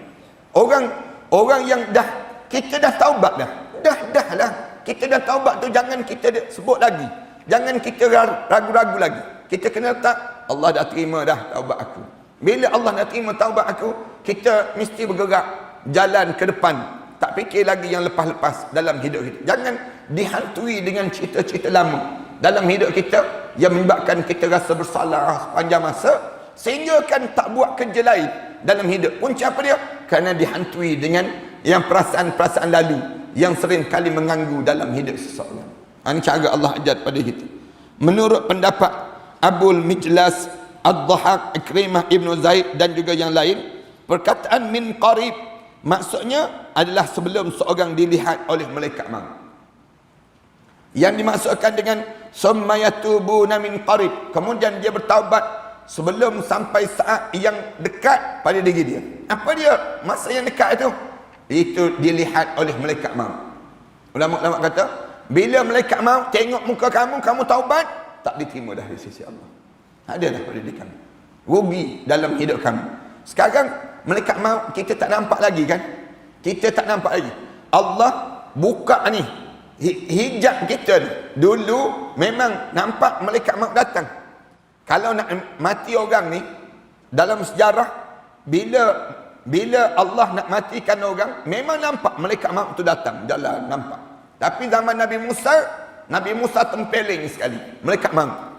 Orang yang dah kita dah taubat dah. Dah lah. Kita dah taubat tu jangan kita sebut lagi. Jangan kita ragu-ragu lagi. Kita kena letak Allah dah terima dah taubat aku. Bila Allah dah terima taubat aku, kita mesti bergerak jalan ke depan. Tak fikir lagi yang lepas-lepas dalam hidup kita. Jangan dihantui dengan cerita-cerita lama dalam hidup kita yang menyebabkan kita rasa bersalah sepanjang masa, sehingga kan tak buat kerja lain dalam hidup. Punca apa dia? Kerana dihantui dengan yang perasaan-perasaan lalu yang sering kali mengganggu dalam hidup seseorang. Ini cara Allah ajar pada kita. Menurut pendapat Abul Mijlas, Ad-Dhahak, Ikrimah Ibn Zaid dan juga yang lain, perkataan min qarib maksudnya adalah sebelum seorang dilihat oleh malaikat maut. Yang dimaksudkan dengan summa yatubuna min qarib, kemudian dia bertaubat sebelum sampai saat yang dekat pada diri dia. Apa dia masa yang dekat itu? Itu dilihat oleh malaikat maut. Ulama-ulama kata, bila malaikat maut tengok muka kamu, kamu taubat, tak diterima dah di sisi Allah. Ada dah pada diri kamu. Rugi dalam hidup kamu. Sekarang malaikat maut kita tak nampak lagi kan? Kita tak nampak lagi. Allah buka ni hijab kita ni. Dulu memang nampak malaikat maut datang. Kalau nak mati orang ni, dalam sejarah, bila Allah nak matikan orang, memang nampak malaikat maut tu datang, jalan, nampak. Tapi zaman Nabi Musa tempeling sekali malaikat maut.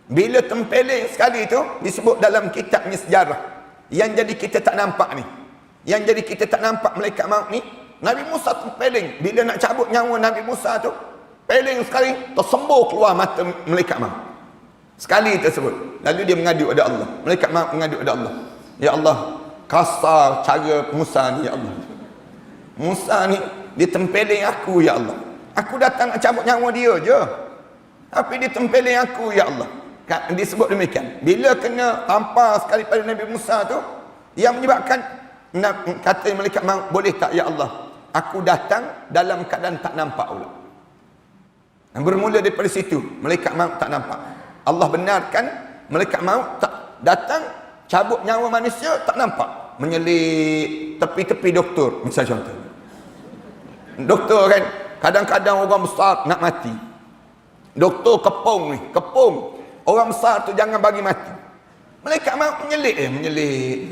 Bila tempeling sekali tu, disebut dalam kitab ni sejarah, yang jadi kita tak nampak ni, yang jadi kita tak nampak malaikat maut ni, Nabi Musa tempeling. Bila nak cabut nyawa Nabi Musa tu, peling sekali, tersembur keluar mata malaikat maut sekali tersebut. Lalu dia mengadu kepada Allah. Malaikat maut mengadu kepada Allah, ya Allah, kasar cara Musa ni ya Allah. Musa ni dia tempeling aku ya Allah. Aku datang nak cabut nyawa dia je, tapi dia tempeling aku ya Allah. Disebut demikian. Bila kena tampar sekali pada Nabi Musa tu, yang menyebabkan kata malaikat maut, boleh tak ya Allah, aku datang dalam keadaan tak nampak pula. Bermula daripada situ malaikat maut tak nampak. Allah benarkan malaikat maut tak datang cabut nyawa manusia, tak nampak, menyelit tepi-tepi doktor. Misal contoh, doktor kan kadang-kadang orang besar nak mati, doktor kepung orang besar tu jangan bagi mati. Malaikat maut menyelit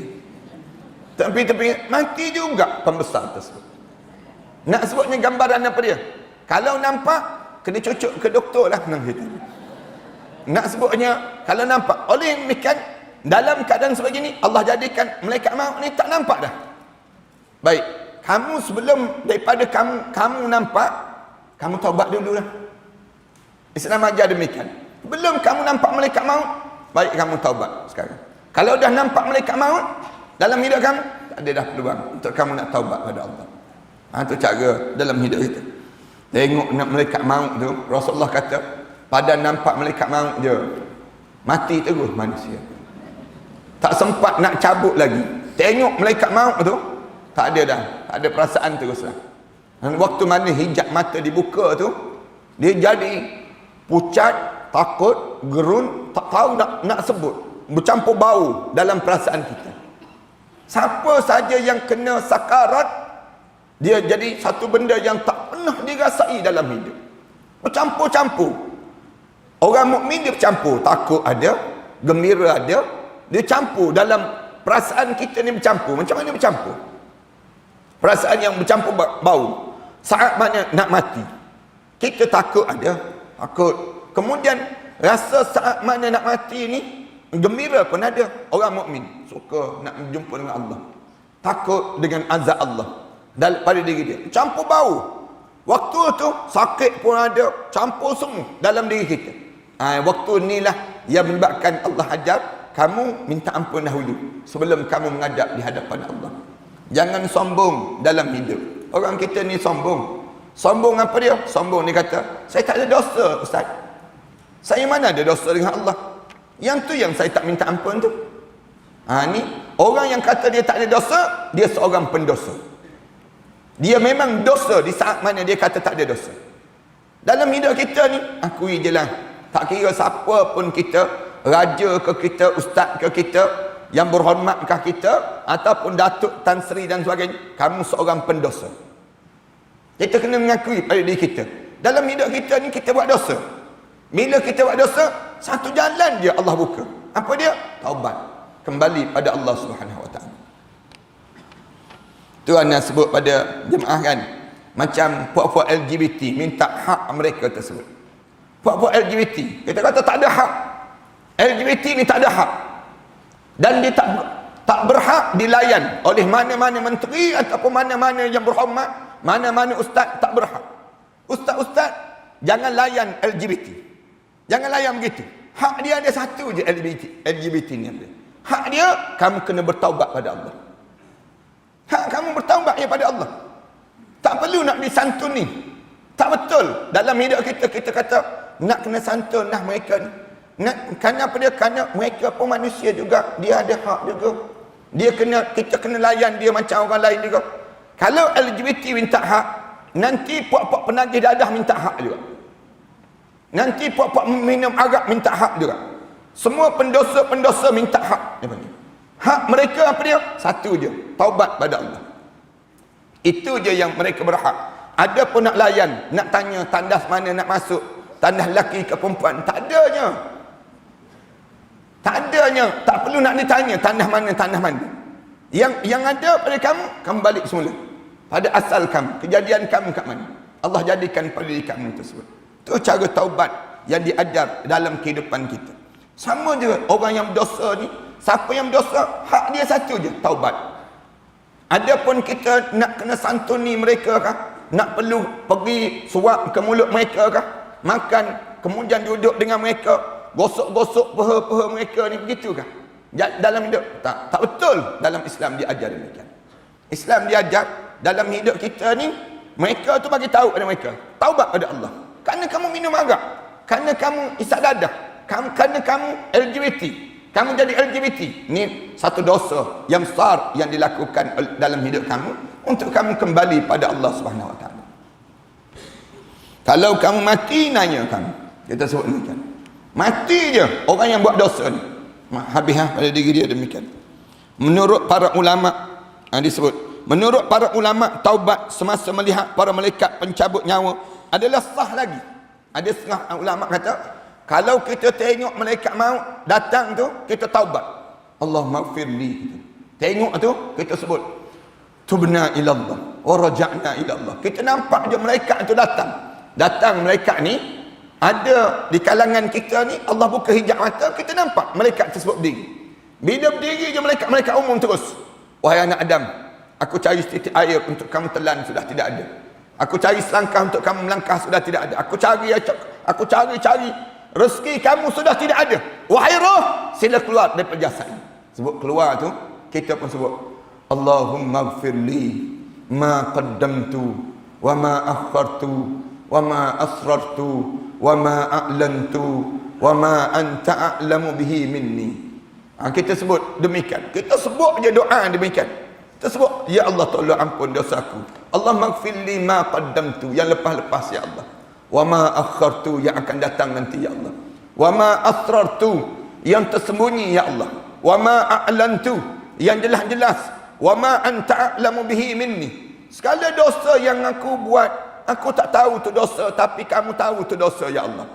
tepi-tepi, mati juga pembesar tersebut. Nak sebutnya gambaran apa dia? Kalau nampak, kena cucuk ke doktor lah. Nak sebutnya kalau nampak. Oleh demikian, dalam keadaan sebegini, Allah jadikan malaikat maut ni tak nampak dah. Baik, kamu sebelum daripada kamu nampak, kamu taubat dulu lah. Islam ajar demikian. Belum kamu nampak malaikat maut, baik kamu taubat sekarang. Kalau dah nampak malaikat maut dalam hidup kamu, tak ada dah peluang untuk kamu nak taubat pada Allah. Itu cara dalam hidup kita. Tengok nak malaikat maut tu, Rasulullah kata, pada nampak malaikat maut je, mati terus manusia. Tak sempat nak cabut lagi. Tengok malaikat maut tu, tak ada dah, tak ada perasaan terus lah. Dan waktu mana hijab mata dibuka tu, dia jadi pucat, takut, gerun, tak tahu nak sebut, bercampur bau dalam perasaan kita. Siapa saja yang kena sakarat, Dia jadi satu benda yang tak pernah dirasai dalam hidup. Bercampur-campur. Orang mukmin dia bercampur. Takut ada, gembira ada. Dia campur dalam perasaan kita ni bercampur. Macam mana bercampur? Perasaan yang bercampur bau. Saat mana nak mati, kita takut ada, takut. Kemudian rasa saat mana nak mati ni gembira pun ada. Orang mukmin suka nak berjumpa dengan Allah, takut dengan azab Allah pada diri dia. Campur bau. Waktu tu sakit pun ada, campur semua dalam diri kita. Waktu inilah yang menyebabkan Allah ajar kamu minta ampun dahulu sebelum kamu menghadap di hadapan Allah. Jangan sombong dalam hidup. Orang kita ni sombong. Sombong apa dia? Sombong dia kata, saya tak ada dosa, Ustaz. Saya mana ada dosa dengan Allah? Yang tu yang saya tak minta ampun tu. Ni orang yang kata dia tak ada dosa, dia seorang pendosa. Dia memang dosa di saat mana dia kata tak ada dosa. Dalam hidup kita ni, akui je lah. Tak kira siapa pun kita, raja ke kita, ustaz ke kita, yang berhormatkah kita, ataupun Datuk Tan Sri dan sebagainya, kamu seorang pendosa. Kita kena mengakui pada diri kita. Dalam hidup kita ni kita buat dosa. Bila kita buat dosa, satu jalan dia Allah buka. Apa dia? Taubat. Kembali pada Allah Subhanahu Wa Taala. Tuan nak sebut pada jemaah kan, macam puak-puak LGBT minta hak mereka tersebut. Puak-puak LGBT kita kata tak ada hak. LGBT ni tak ada hak. Dan dia tak berhak dilayan oleh mana-mana menteri ataupun mana-mana yang berhormat, mana-mana ustaz tak berhak. Ustaz-ustaz jangan layan LGBT. Jangan layan begitu. Hak dia ada satu je, LGBT ni ada. Hak dia kamu kena bertaubat pada Allah. Hak kamu bertaubat pada Allah. Tak perlu nak disantuni. Tak betul. Dalam hidup kita, kita kata nak kena santun lah mereka ni. Kerana apa dia? Kerana mereka pun manusia juga. Dia ada hak juga. Kita kena layan dia macam orang lain juga. Kalau LGBT minta hak, nanti puak-puak penagih dadah minta hak juga. Nanti puak-puak minum arak minta hak juga. Semua pendosa-pendosa minta hak. Hak mereka apa dia? Satu je, taubat pada Allah. Itu je yang mereka berhak. Ada pun nak layan, nak tanya tandas mana nak masuk, tandas lelaki ke perempuan, tak adanya. Tak adanya, tak perlu nak ditanya tandas mana. Yang ada pada kamu balik semula. Pada asal kamu, kejadian kamu kat mana? Allah jadikan pada diri kamu tersebut. Itu cara taubat yang diajar dalam kehidupan kita. Sama je orang yang berdosa ni, siapa yang berdosa, hak dia satu je, taubat. Adapun kita nak kena santuni mereka kah? Nak perlu pergi suap ke mulut mereka kah? Makan, kemudian duduk dengan mereka, gosok-gosok peha-peha mereka ni, begitu kah? Dalam hidup, tak betul dalam Islam diajar demikian. Islam diajar dalam hidup kita ni, mereka tu bagi tahu pada mereka, taubat pada Allah. Kerana kamu minum arak, kerana kamu isap dadah, kerana kamu LGBT, kamu jadi LGBT, ni satu dosa yang besar yang dilakukan dalam hidup kamu untuk kamu kembali pada Allah Subhanahu Wa Taala. Kalau kamu mati, nanya kamu, kita sebut demikian, mati je orang yang buat dosa ni, habis pada diri dia demikian. Menurut para ulama disebut, menurut para ulama, taubat semasa melihat para malaikat pencabut nyawa adalah sah lagi. Ada setengah ulama kata, kalau kita tengok malaikat maut datang tu, kita taubat, Allah maghfirli. Tengok tu, kita sebut tubna ilallah wa raja'na ilallah. Kita nampak je malaikat tu datang malaikat ni ada di kalangan kita ni. Allah buka hijab mata, kita nampak malaikat tersebut berdiri. Bila berdiri je malaikat umum terus, wahai anak Adam, aku cari setitik air untuk kamu telan, sudah tidak ada. Aku cari selangkah untuk kamu melangkah, sudah tidak ada. Aku cari rezeki kamu, sudah tidak ada. Wahai roh, sila keluar daripada jasad. Sebut keluar tu, kita pun sebut Allahumma gfirli ma qaddamtu wa ma akhartu wa ma asrartu wa ma a'lantu wa ma anta a'lamu bihi minni. Kita sebut demikian. Kita sebut je doa demikian. Kita sebut, ya Allah tolong ampun dosaku. Allah maghfirli ma qaddamtu, yang lepas-lepas ya Allah. Wa ma akhartu, yang akan datang nanti ya Allah. Wa ma asrartu, yang tersembunyi ya Allah. Wa ma a'lantu, yang jelas-jelas. Wa ma anta a'lamu bihi minni, segala dosa yang aku buat, aku tak tahu tu dosa, tapi kamu tahu tu dosa, ya Allah.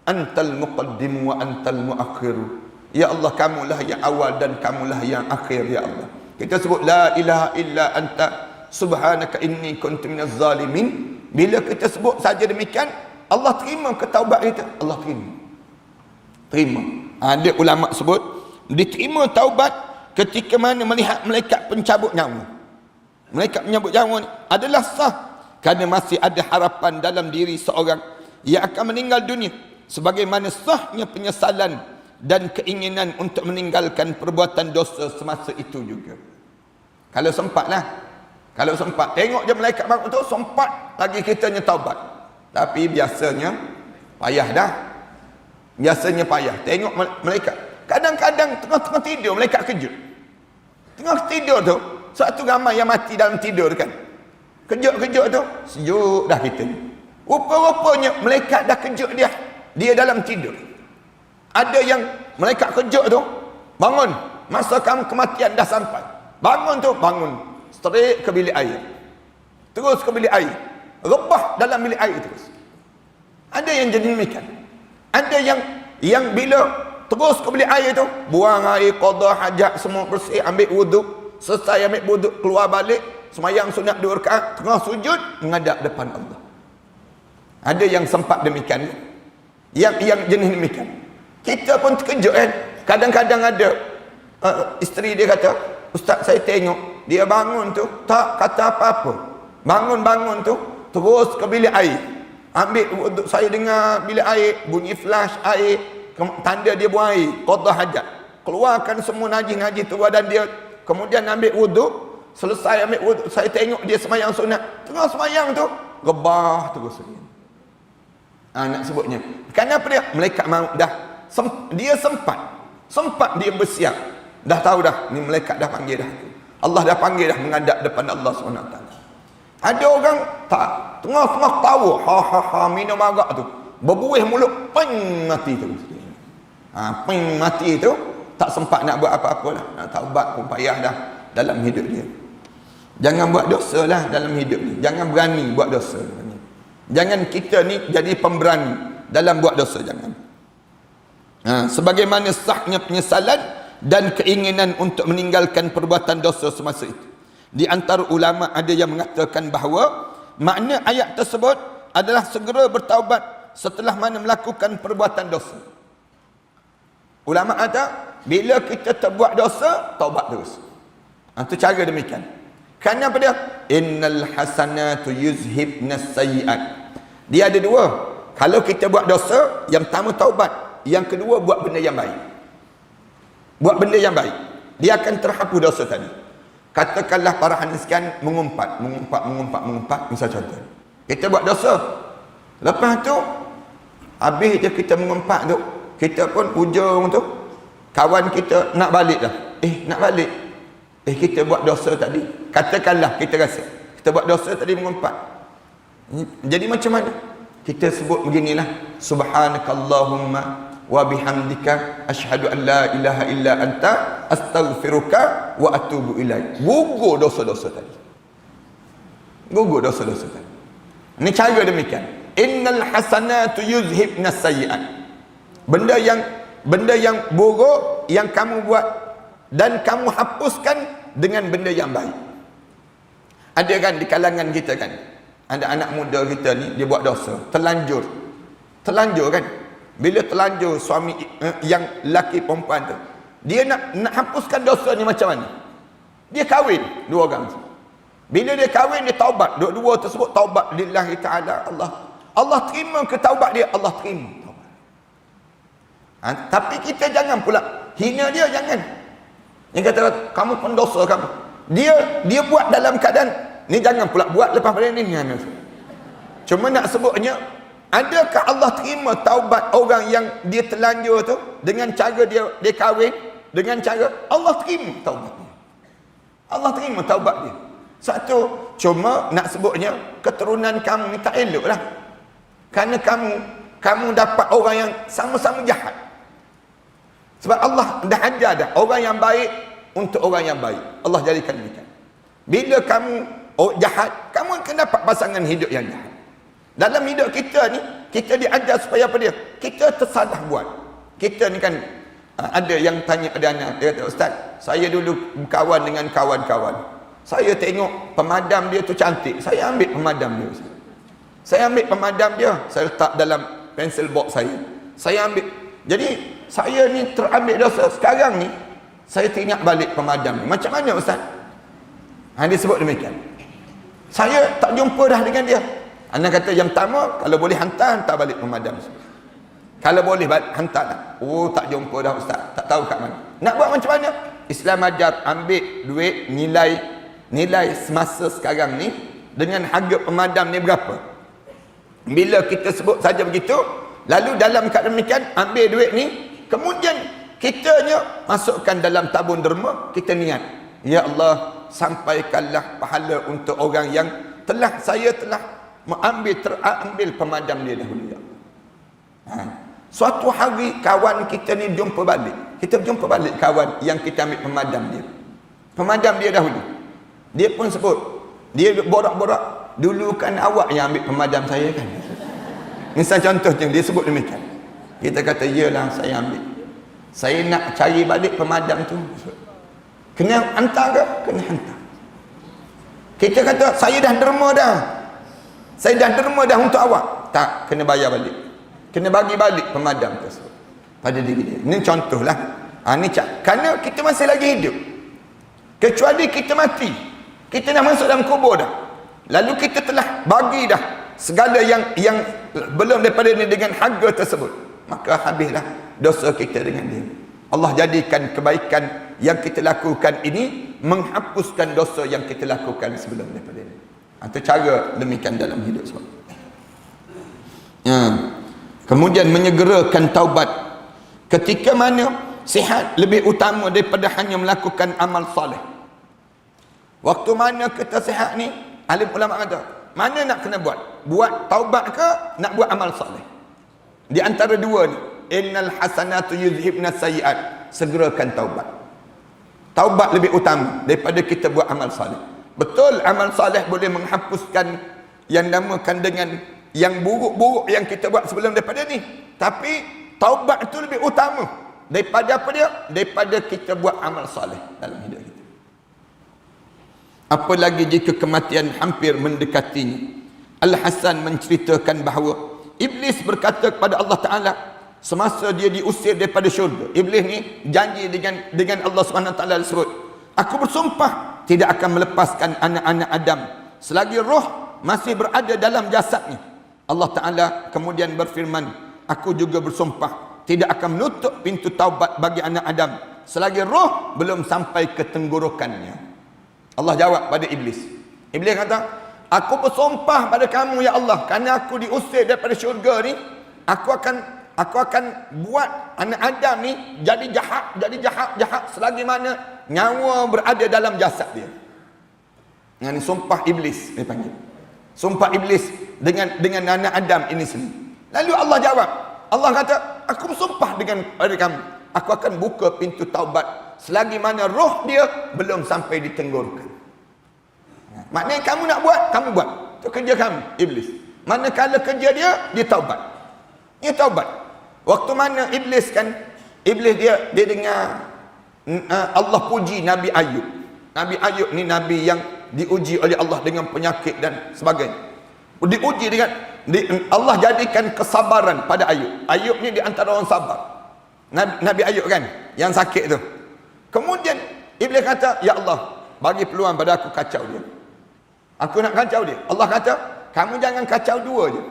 Antal muqaddim wa antal muakhir. Ya Allah, kamulah yang awal dan kamulah yang akhir, ya Allah. Kita sebut la ilaha illa anta subhanaka inni kuntu minaz zalimin. Bila kita sebut saja demikian, Allah terima ke taubat kita? Allah terima. Ada ulama sebut diterima taubat ketika mana melihat malaikat pencabut nyawa. Malaikat pencabut nyawa ni adalah sah kerana masih ada harapan dalam diri seorang yang akan meninggal dunia, sebagaimana sahnya penyesalan dan keinginan untuk meninggalkan perbuatan dosa semasa itu juga. Kalau sempat tengok je malaikat bangun tu, sempat lagi kita taubat. Tapi biasanya payah tengok malaikat. Kadang-kadang tengah-tengah tidur malaikat kejut. Tengah tidur tu, suatu ramai yang mati dalam tidur kan. Kejut-kejut tu, sejuk dah kita ni. Rupa-rupanya malaikat dah kejut dia dalam tidur. Ada yang malaikat kejut tu, bangun, masa kamu kematian dah sampai. Bangun, straight ke bilik air. Terus ke bilik air. Rebah dalam bilik air terus. Ada yang jadi demikian. Ada yang bila terus ke bilik air tu, buang air, qada hajat, semua bersih, ambil wuduk, selesai ambil wuduk, keluar balik, semayang sunat 2 rakaat, tengah sujud menghadap depan Allah. Ada yang sempat demikian. Yang jenis demikian. Kita pun terkejut kan. Kadang-kadang ada isteri dia kata, "Ustaz, saya tengok dia bangun tu tak kata apa-apa. Bangun tu terus ke bilik air. Ambil wuduk, saya dengar bilik air bunyi flash air, tanda dia buang air, qada hajat. Keluarkan semua najis-najis tu badan dia. Kemudian ambil wuduk, selesai ambil wuduk, saya tengok dia semayang sunat. Tengah semayang tu rebah terus dia. Nak sebutnya. Kenapa dia? Malaikat maut dah. Dia sempat dia bersiap. Dah tahu dah, ni malaikat dah panggil dah. Allah dah panggil dah menghadap depan Allah SWT. Ada orang tak, tengah-tengah tahu, minum arak tu, berbuih mulut, ping, mati tu. Ping, mati tu, tak sempat nak buat apa-apa lah. Nak taubat pun payah dah dalam hidup dia. Jangan buat dosa lah dalam hidup ni. Jangan berani buat dosa. Jangan kita ni jadi pemberani dalam buat dosa, jangan. Sebagaimana sahnya penyesalan dan keinginan untuk meninggalkan perbuatan dosa semasa itu. Di antara ulama ada yang mengatakan bahawa makna ayat tersebut adalah segera bertaubat setelah mana melakukan perbuatan dosa. Ulama kata bila kita terbuat dosa, taubat terus. Itu cara demikian. Kerana apa dia? Innal hasanatu yuzhibnas sayyi'at. Dia ada dua. Kalau kita buat dosa, yang pertama taubat, yang kedua buat benda yang baik. Buat benda yang baik, dia akan terhapus dosa tadi. Katakanlah para hadis sekalian mengumpat, misal contoh. Kita buat dosa. Lepas tu habis je kita mengumpat tu, kita pun ujung tu kawan kita nak balik dah. Nak balik. Kita buat dosa tadi. Katakanlah kita rasa kita buat dosa tadi mengumpat. Jadi macam mana? Kita sebut beginilah, subhanakallahumma wa bihamdika asyhadu an la ilaha illa anta astaghfiruka wa atubu ilaik. Gugur dosa-dosa tadi. Ini cara demikian. Innal hasanatu yuzhibnas sayyi'at. Benda yang buruk yang kamu buat dan kamu hapuskan dengan benda yang baik. Ada kan di kalangan kita kan, ada anak muda kita ni, dia buat dosa, terlanjur kan. Bila terlanjur suami yang laki perempuan tu, dia nak hapuskan dosa ni macam mana? Dia kahwin dua orang. Bila dia kahwin, dia taubat. Dua-dua tersebut taubat lillahi ta'ala. Allah terima ke taubat dia? Allah terima taubat. Tapi kita jangan pula hina dia, jangan. Yang kata kamu pendosa kamu. Dia buat dalam keadaan ni, jangan pula buat lepas pada ni. Cuma nak sebutnya, adakah Allah terima taubat orang yang dia terlanjur tu dengan cara dia kahwin, dengan cara Allah terima taubat dia. Allah terima taubat dia. Satu, cuma nak sebutnya keturunan kamu ni tak elok lah. Kerana kamu dapat orang yang sama-sama jahat. Sebab Allah dah ajar dah orang yang baik untuk orang yang baik. Allah jadikan demikian. Bila kamu oh jahat, kamu akan dapat pasangan hidup yang jahat. Dalam hidup kita ni, kita diajar supaya apa dia? Kita tersalah buat. Kita ni kan, ada yang tanya pada anak, dia kata, Ustaz, saya dulu berkawan dengan kawan-kawan. Saya tengok pemadam dia tu cantik, saya ambil pemadam dia, Ustaz. Saya ambil pemadam dia, saya letak dalam pencil box saya. Saya ambil. Jadi, saya ni terambil dosa. Sekarang ni, saya teringat balik pemadam ni. Macam mana, Ustaz? Dia sebut demikian. Saya tak jumpa dah dengan dia. Anda kata yang pertama, kalau boleh hantar balik pemadam. Kalau boleh hantarlah. Oh, tak jumpa dah, Ustaz. Tak tahu kat mana. Nak buat macam mana? Islam ajar ambil duit nilai semasa sekarang ni dengan harga pemadam ni berapa? Bila kita sebut saja begitu, lalu dalam keadaan demikian ambil duit ni, kemudian kitanya masukkan dalam tabung derma, kita niat, ya Allah, sampaikanlah pahala untuk orang yang saya telah terambil pemadam dia dahulu, ya Allah. Suatu hari kawan kita ni jumpa balik. Kita jumpa balik kawan yang kita ambil pemadam dia. Pemadam dia dahulu. Dia pun sebut, dia borak-borak, dulu kan awak yang ambil pemadam saya kan. Misal contohnya dia sebut demikian. Kita kata, iyalah saya ambil. Saya nak cari balik pemadam tu. Kena hantar ke? Kena hantar. Kita kata, saya dah derma dah. Saya dah derma dah untuk awak. Tak, kena bayar balik. Kena bagi balik pemadam tersebut pada diri dia. Ini contohlah. Kerana kita masih lagi hidup. Kecuali kita mati. Kita dah masuk dalam kubur dah. Lalu kita telah bagi dah segala yang belum daripada ini dengan harga tersebut. Maka habislah dosa kita dengan dia. Allah jadikan kebaikan yang kita lakukan ini menghapuskan dosa yang kita lakukan sebelum daripada ini. Itu cara demikian dalam hidup sebab. Kemudian menyegerakan taubat. Ketika mana sihat lebih utama daripada hanya melakukan amal soleh. Waktu mana kita sihat ni, alim ulama kata, mana nak kena buat? Buat taubat ke nak buat amal soleh? Di antara dua ni, innal hasanatu yuzhibna sayyi'at. Segerakan taubat. Taubat lebih utama daripada kita buat amal soleh. Betul amal soleh boleh menghapuskan yang namakan dengan yang buruk-buruk yang kita buat sebelum daripada ni. Tapi taubat itu lebih utama daripada apa dia? Daripada kita buat amal soleh dalam hidup kita. Apalagi jika kematian hampir mendekatinya. Al-Hasan menceritakan bahawa Iblis berkata kepada Allah Ta'ala semasa dia diusir daripada syurga. Iblis ni janji dengan Allah SWT tersebut. Aku bersumpah tidak akan melepaskan anak-anak Adam selagi roh masih berada dalam jasadnya. Allah Ta'ala kemudian berfirman, aku juga bersumpah tidak akan menutup pintu taubat bagi anak Adam selagi roh belum sampai ke tenggorokannya. Allah jawab pada Iblis. Iblis kata, aku bersumpah pada kamu ya Allah, kerana aku diusir daripada syurga ni, aku akan buat anak Adam ni jadi jahat selagi mana nyawa berada dalam jasad dia. Ini sumpah Iblis dia panggil. Sumpah Iblis dengan anak Adam ini sendiri. Lalu Allah jawab. Allah kata, aku bersumpah pada kamu, aku akan buka pintu taubat selagi mana roh dia belum sampai di tenggorokan. Maknanya kamu nak buat, kamu buat. Itu kerja kamu, Iblis. Manakala kerja dia taubat. Dia taubat. Waktu mana Iblis dia dengar Allah puji Nabi Ayub. Nabi Ayub ni Nabi yang diuji oleh Allah dengan penyakit dan sebagainya. Diuji dengan Allah jadikan kesabaran pada Ayub. Ayub ni di antara orang sabar. Nabi Ayub kan yang sakit tu. Kemudian Iblis kata, ya Allah, bagi peluang pada aku kacau dia. Aku nak kacau dia. Allah kata, kamu jangan kacau dua je.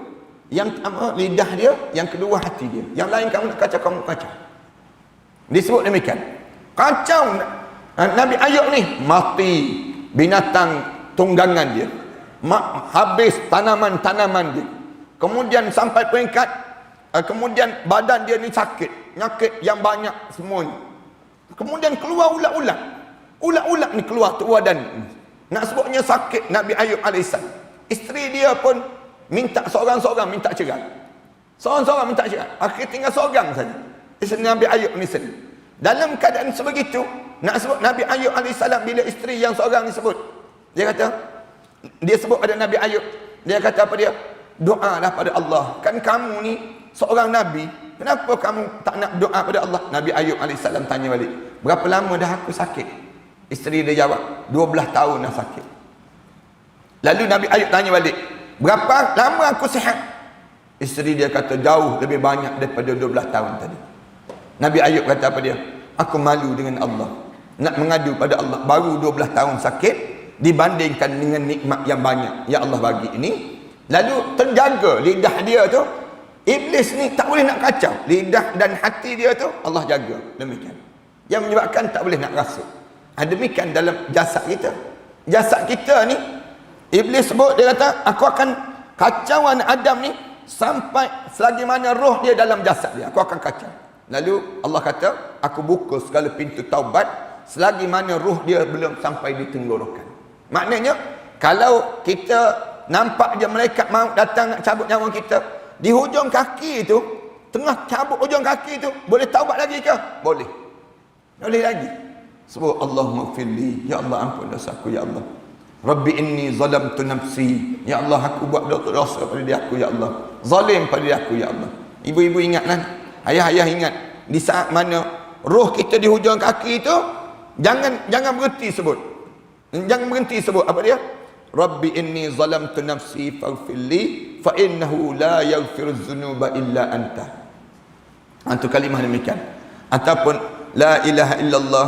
Yang pertama lidah dia, yang kedua hati dia. Yang lain kamu nak kacau, kamu kacau. Disebut demikian. Kacau Nabi Ayub ni, mati binatang tunggangan dia. Habis tanaman-tanaman dia. Kemudian sampai peringkat kemudian badan dia ni sakit, penyakit yang banyak semuanya. Kemudian keluar ulat-ulat. Ulat-ulat ni keluar tu badan. Nak sebutnya sakit Nabi Ayub AS. Isteri dia pun minta seorang-seorang minta cerai. Seorang-seorang minta cerai. Akhirnya tinggal seorang saja. Isteri Nabi Ayub ni sendiri. Dalam keadaan sebegitu, nak sebut Nabi Ayub AS bila isteri yang seorang ni sebut, dia kata, Dia sebut pada Nabi Ayub. Dia kata apa dia? Doalah pada Allah. Kan kamu ni seorang Nabi. Kenapa kamu tak nak doa pada Allah? Nabi Ayub AS tanya balik. Berapa lama dah aku sakit? Isteri dia jawab, 12 tahun dah sakit. Lalu Nabi Ayub tanya balik, berapa lama aku sihat? Isteri dia kata, jauh lebih banyak daripada 12 tahun tadi. Nabi Ayub kata apa dia? Aku malu dengan Allah. Nak mengadu pada Allah. Baru 12 tahun sakit dibandingkan dengan nikmat yang banyak yang Allah bagi ini. Lalu terjaga lidah dia tu. Iblis ni tak boleh nak kacau. Lidah dan hati dia tu Allah jaga. Demikian. Yang menyebabkan tak boleh nak rasuk. Demikian dalam jasad kita. Jasad kita ni, Iblis sebut, dia kata, aku akan kacauan Adam ni sampai selagi mana roh dia dalam jasad dia. Aku akan kacau. Lalu Allah kata, aku buka segala pintu taubat selagi mana roh dia belum sampai di tenggorokan. Maknanya, kalau kita nampak je malaikat maut datang nak cabut nyawa kita, di hujung kaki itu, tengah cabut hujung kaki itu, boleh taubat lagi ke? Boleh. Boleh lagi. Sebut Allahumma firli, ya Allah ampun dosaku ya Allah. Rabbi inni zalamtu nafsi, ya Allah aku buat dosa pada diri aku ya Allah. Zalim pada diri aku ya Allah. Ibu-ibu ingatlah, ayah-ayah ingat, di saat mana roh kita di hujung kaki itu, jangan berhenti sebut. Jangan berhenti sebut apa dia? Rabbi inni zalamtu nafsi faghfirli fa innahu la yaghfiru dzunuba illa anta. Itu kalimah demikian. Ataupun la ilaha illallah,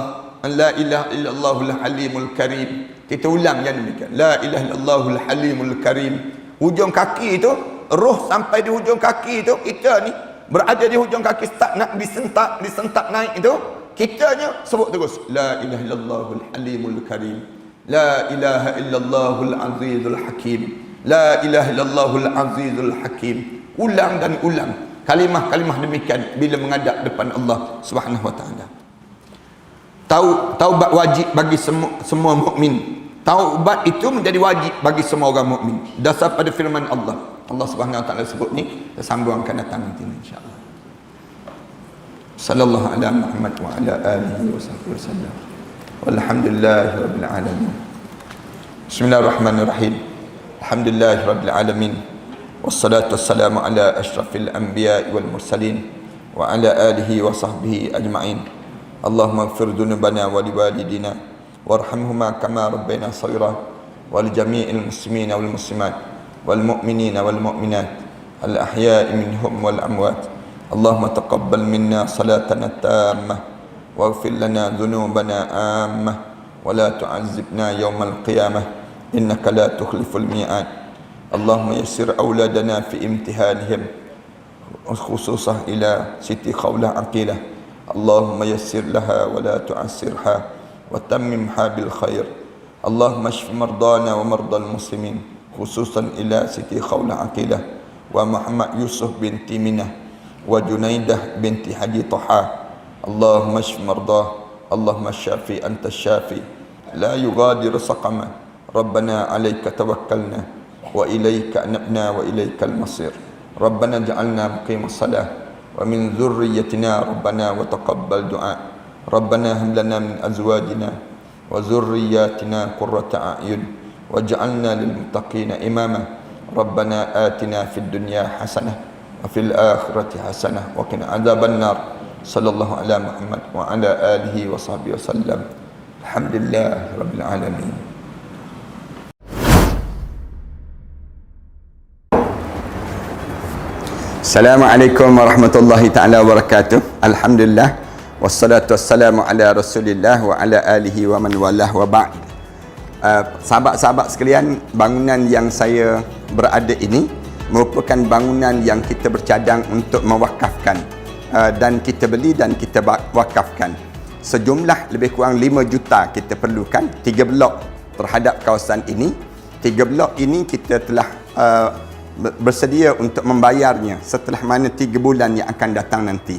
la ilaha illallahul halimul karim. Kita ulang yang demikian. La ilaha illallahul halimul karim. Hujung kaki itu, roh sampai di hujung kaki itu, kita ni berada di hujung kaki, start nak disentak naik itu, kitanya sebut terus la ilaha illallahul halimul karim. La ilaha illallahul azizul hakim. La ilaha illallahul azizul hakim. Ulang dan ulang kalimah-kalimah demikian bila menghadap depan Allah Subhanahu wa taala. Taubat wajib bagi semua mukmin. Taubat itu menjadi wajib bagi semua orang mukmin. Dasar pada firman Allah. Allah Subhanahu wa taala sebut ni, kita sambung akan datang nanti insya-Allah. Sallallahu ala Muhammad wa ala alihi wasallam. Walhamdulillahirabbil alamin. Bismillahirrahmanirrahim. Alhamdulillahirabbil alamin. Wassalatu wassalamu ala asyrafil anbiya'i wal mursalin wa ala alihi wa sahbihi ajma'in. Allahumma ighfir dhunubana wa liwalidina warhamhuma kama rabbayna shaghira wa li jami'il muslimina wal muslimat wal mu'minina wal mu'minat al ahya'i minhum wal amwat. Allahumma taqabbal minna salatana tammah waghfir lana dhunubana ammah wa la tu'azzibna yawmal qiyamah innaka la tukhliful mi'ad. Allahumma yassir awladana fi imtihanihim khususah ila Siti Khawlah Aqilah. Allahumma yassir laha wa la tu'assirha wa tammimha bil khair. Allahumma shfi mardana wa mardal muslimin khususan ila Siti Khawlah Aqilah wa Muhammad Yusuf binti Minah wa Junaidah binti Haji Taha. Allahumma shfi mardah. Allahumma syafi anta syafi la yughadiru saqama. Rabbana alayka tawakkalna wa ilayka anabna wa ilaykal masir. Rabbana ja'alna muqimas salah wa min dhurriyyatina rabbana wa taqabbal du'a. Rabbana hab lana min azwajina wa dhurriyyatina qurrata a'yun waj'alna lil muttaqina imama. Rabbana atina fid dunya hasanah wa fil akhirati hasanah wa qina adzaban nar. Sallallahu ala Muhammad wa ala alihi wa sahbihi wasallam. Alhamdulillahirabbil alamin. Assalamualaikum warahmatullahi taala wabarakatuh. Alhamdulillah wassalatu wassalamu ala Rasulillah wa ala alihi wa man walah wa ba'd. Sahabat-sahabat sekalian, bangunan yang saya berada ini merupakan bangunan yang kita bercadang untuk mewakafkan, dan kita beli dan kita wakafkan. Sejumlah lebih kurang 5 juta kita perlukan, 3 blok terhadap kawasan ini. 3 blok ini kita telah bersedia untuk membayarnya setelah mana 3 bulan yang akan datang nanti.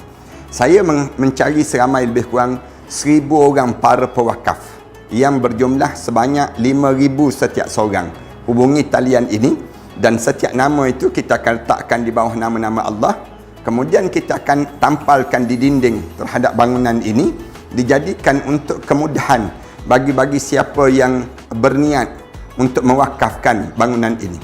Saya mencari seramai lebih kurang 1000 orang para pewakaf yang berjumlah sebanyak 5,000 setiap seorang. Hubungi talian ini dan setiap nama itu kita akan letakkan di bawah nama-nama Allah. Kemudian kita akan tampalkan di dinding terhadap bangunan ini, dijadikan untuk kemudahan bagi siapa yang berniat untuk mewakafkan bangunan ini.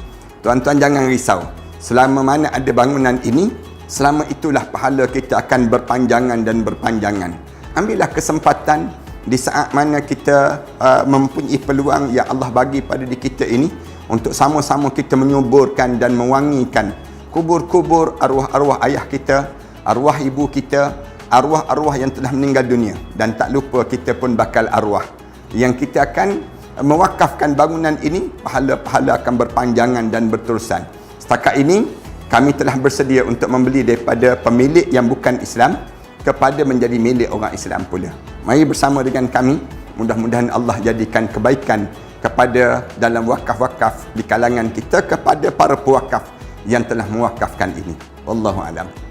Tuan-tuan jangan risau. Selama mana ada bangunan ini, selama itulah pahala kita akan berpanjangan dan berpanjangan. Ambillah kesempatan di saat mana kita mempunyai peluang yang Allah bagi pada diri kita ini untuk sama-sama kita menyuburkan dan mewangikan kubur-kubur arwah-arwah ayah kita, arwah ibu kita, arwah-arwah yang telah meninggal dunia. Dan tak lupa kita pun bakal arwah yang kita akan mewakafkan bangunan ini, pahala-pahala akan berpanjangan dan berterusan. Setakat ini kami telah bersedia untuk membeli daripada pemilik yang bukan Islam kepada menjadi milik orang Islam pula. Mari bersama dengan kami, mudah-mudahan Allah jadikan kebaikan kepada dalam wakaf-wakaf di kalangan kita, kepada para pewakaf yang telah mewakafkan ini. Wallahu a'lam.